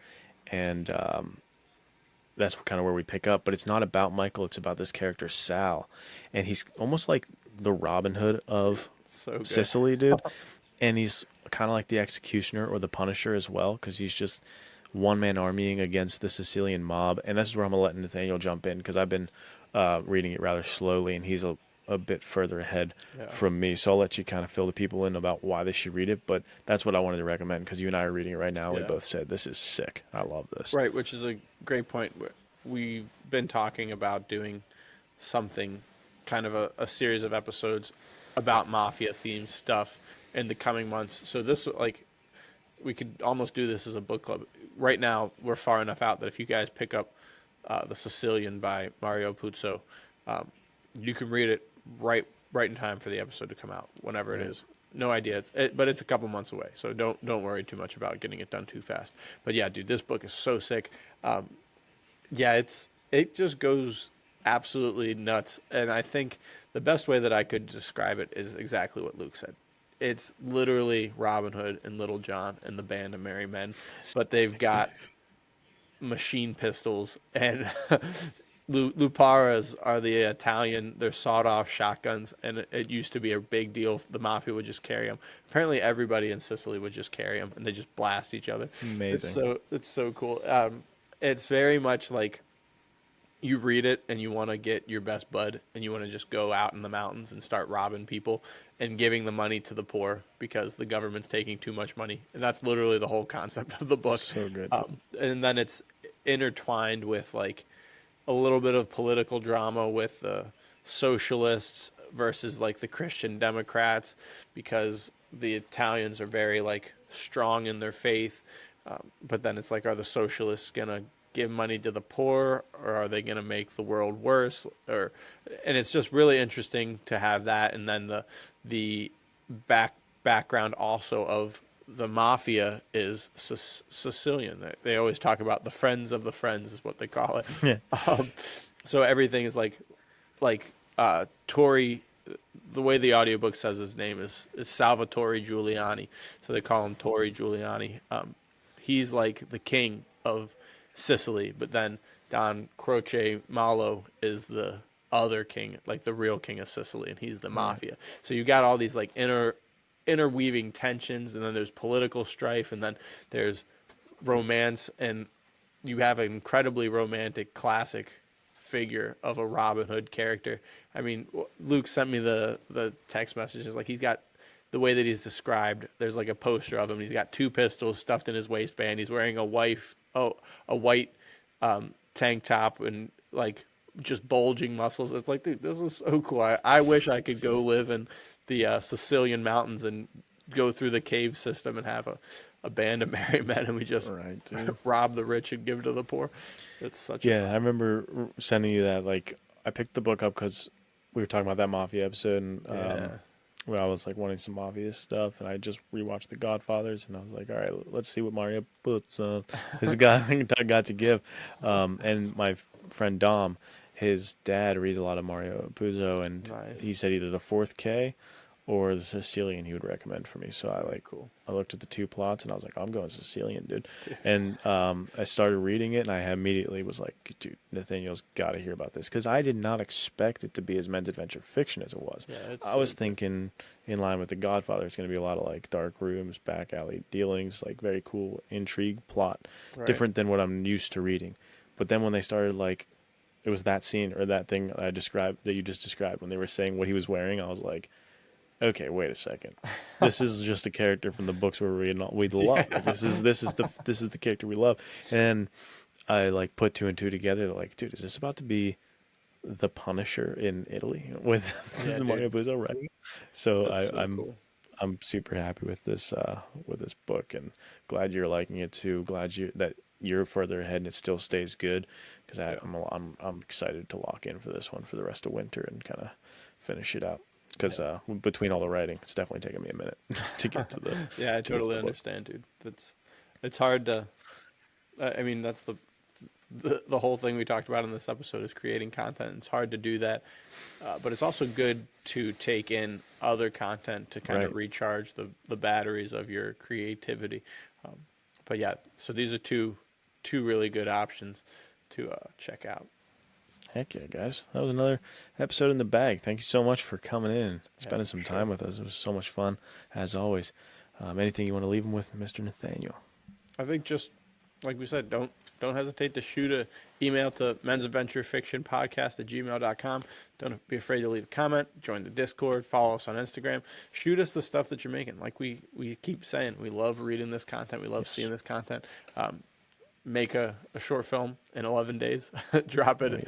and that's kind of where we pick up. But it's not about Michael; it's about this character Sal, and he's almost like the Robin Hood of So good. Sicily, dude. And he's kind of like the executioner or the Punisher as well, because he's just one man armying against the Sicilian mob. And this is where I'm gonna let Nathaniel jump in because I've been reading it rather slowly, and he's a bit further ahead Yeah. from me. So I'll let you kind of fill the people in about why they should read it. But that's what I wanted to recommend because you and I are reading it right now. We Yeah. both said this is sick. I love this. Right, which is a great point. We've been talking about doing something, kind of a series of episodes about mafia themed stuff in the coming months. So this, like, we could almost do this as a book club. Right now, we're far enough out that if you guys pick up The Sicilian by Mario Puzo, you can read it right in time for the episode to come out, whenever it is. No idea, but it's a couple months away, so don't worry too much about getting it done too fast. But yeah, dude, this book is so sick. Yeah, it just goes absolutely nuts, and I think the best way that I could describe it is exactly what Luke said. It's literally Robin Hood and Little John and the band of merry men, but they've got machine pistols and Luparas are the Italian. They're sawed-off shotguns, and it used to be a big deal. The mafia would just carry them. Apparently, everybody in Sicily would just carry them, and they just blast each other. Amazing. It's so cool. It's very much like you read it and you want to get your best bud and you want to just go out in the mountains and start robbing people and giving the money to the poor because the government's taking too much money. And that's literally the whole concept of the book. So good. And then it's intertwined with like a little bit of political drama with the socialists versus like the Christian Democrats because the Italians are very like strong in their faith. But then it's like, are the socialists going to give money to the poor or are they going to make the world worse? And it's just really interesting to have that. And then the background also of the mafia is Sicilian. They always talk about the friends of the friends is what they call it. Yeah. So everything is like Tori. The way the audiobook says his name is Salvatore Giuliani. So they call him Tori Giuliani. He's like the king of Sicily, but then Don Croce Malo is the other king, like the real king of Sicily, and he's the mafia. So you got all these like interweaving tensions, and then there's political strife, and then there's romance, and you have an incredibly romantic classic figure of a Robin Hood character. I mean, Luke sent me the text messages. Like, he's got the way that he's described. There's like a poster of him. He's got two pistols stuffed in his waistband. He's wearing a white tank top and like just bulging muscles. It's like, dude, this is so cool. I wish I could go live in the Sicilian mountains and go through the cave system and have a band of merry men and we just Right, dude. rob the rich and give to the poor. It's such Yeah, I remember sending you that. Like, I picked the book up because we were talking about that mafia episode, and Yeah. where I was like wanting some mafia stuff, and I just rewatched The Godfathers, and I was like, all right, let's see what Mario puts this guy got to give. And my friend Dom, his dad reads a lot of Mario Puzo, and Nice. he said either the fourth K or the Sicilian he would recommend for me. So I looked at the two plots and I was like, I'm going Sicilian, dude. And I started reading it and I immediately was like, dude, Nathaniel's got to hear about this, because I did not expect it to be as men's adventure fiction as it was. Yeah, I was thinking, in line with The Godfather, it's going to be a lot of like dark rooms, back alley dealings, like very cool intrigue plot, different than what I'm used to reading. But then when they started, like, it was that scene or that thing I described that you just described, when they were saying what he was wearing, I was like, okay, wait a second. This is just a character from the books where we love. Like, this is the character we love. And I like put two and two together. Like, dude, is this about to be the Punisher in Italy with Mario Puzo writing? So I'm super happy with this book, and glad you're liking it too. Glad that you're further ahead and it still stays good, because I'm excited to lock in for this one for the rest of winter and kind of finish it out. Because between all the writing, it's definitely taking me a minute to get to the. Yeah, I totally understand, dude. It's hard to. I mean, that's the whole thing we talked about in this episode is creating content. It's hard to do that, but it's also good to take in other content to kind of recharge the batteries of your creativity. But yeah, so these are two really good options to check out. Heck yeah, guys. That was another episode in the bag. Thank you so much for coming in, spending some time with us. It was so much fun, as always. Anything you want to leave them with, Mr. Nathaniel? I think just, like we said, don't hesitate to shoot an email to mensadventurefictionpodcast@gmail.com. Don't be afraid to leave a comment. Join the Discord. Follow us on Instagram. Shoot us the stuff that you're making. Like we keep saying, we love reading this content. We love seeing this content. Make a short film in 11 days, drop it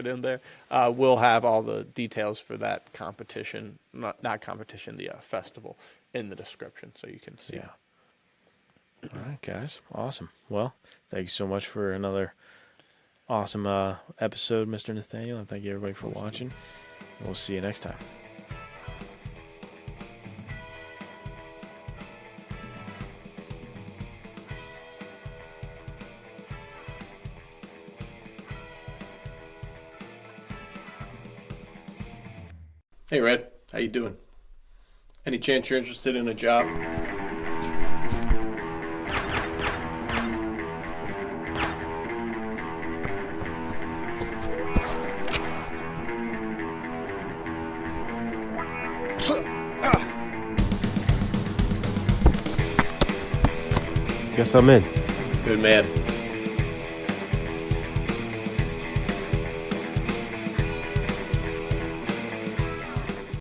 in there. We'll have all the details for that competition, not competition, the festival, in the description, so you can see. Yeah. All right, guys. Awesome. Well, thank you so much for another awesome episode, Mr. Nathaniel, and thank you everybody for watching. We'll see you next time. Hey Red, how you doing? Any chance you're interested in a job? Guess I'm in. Good man.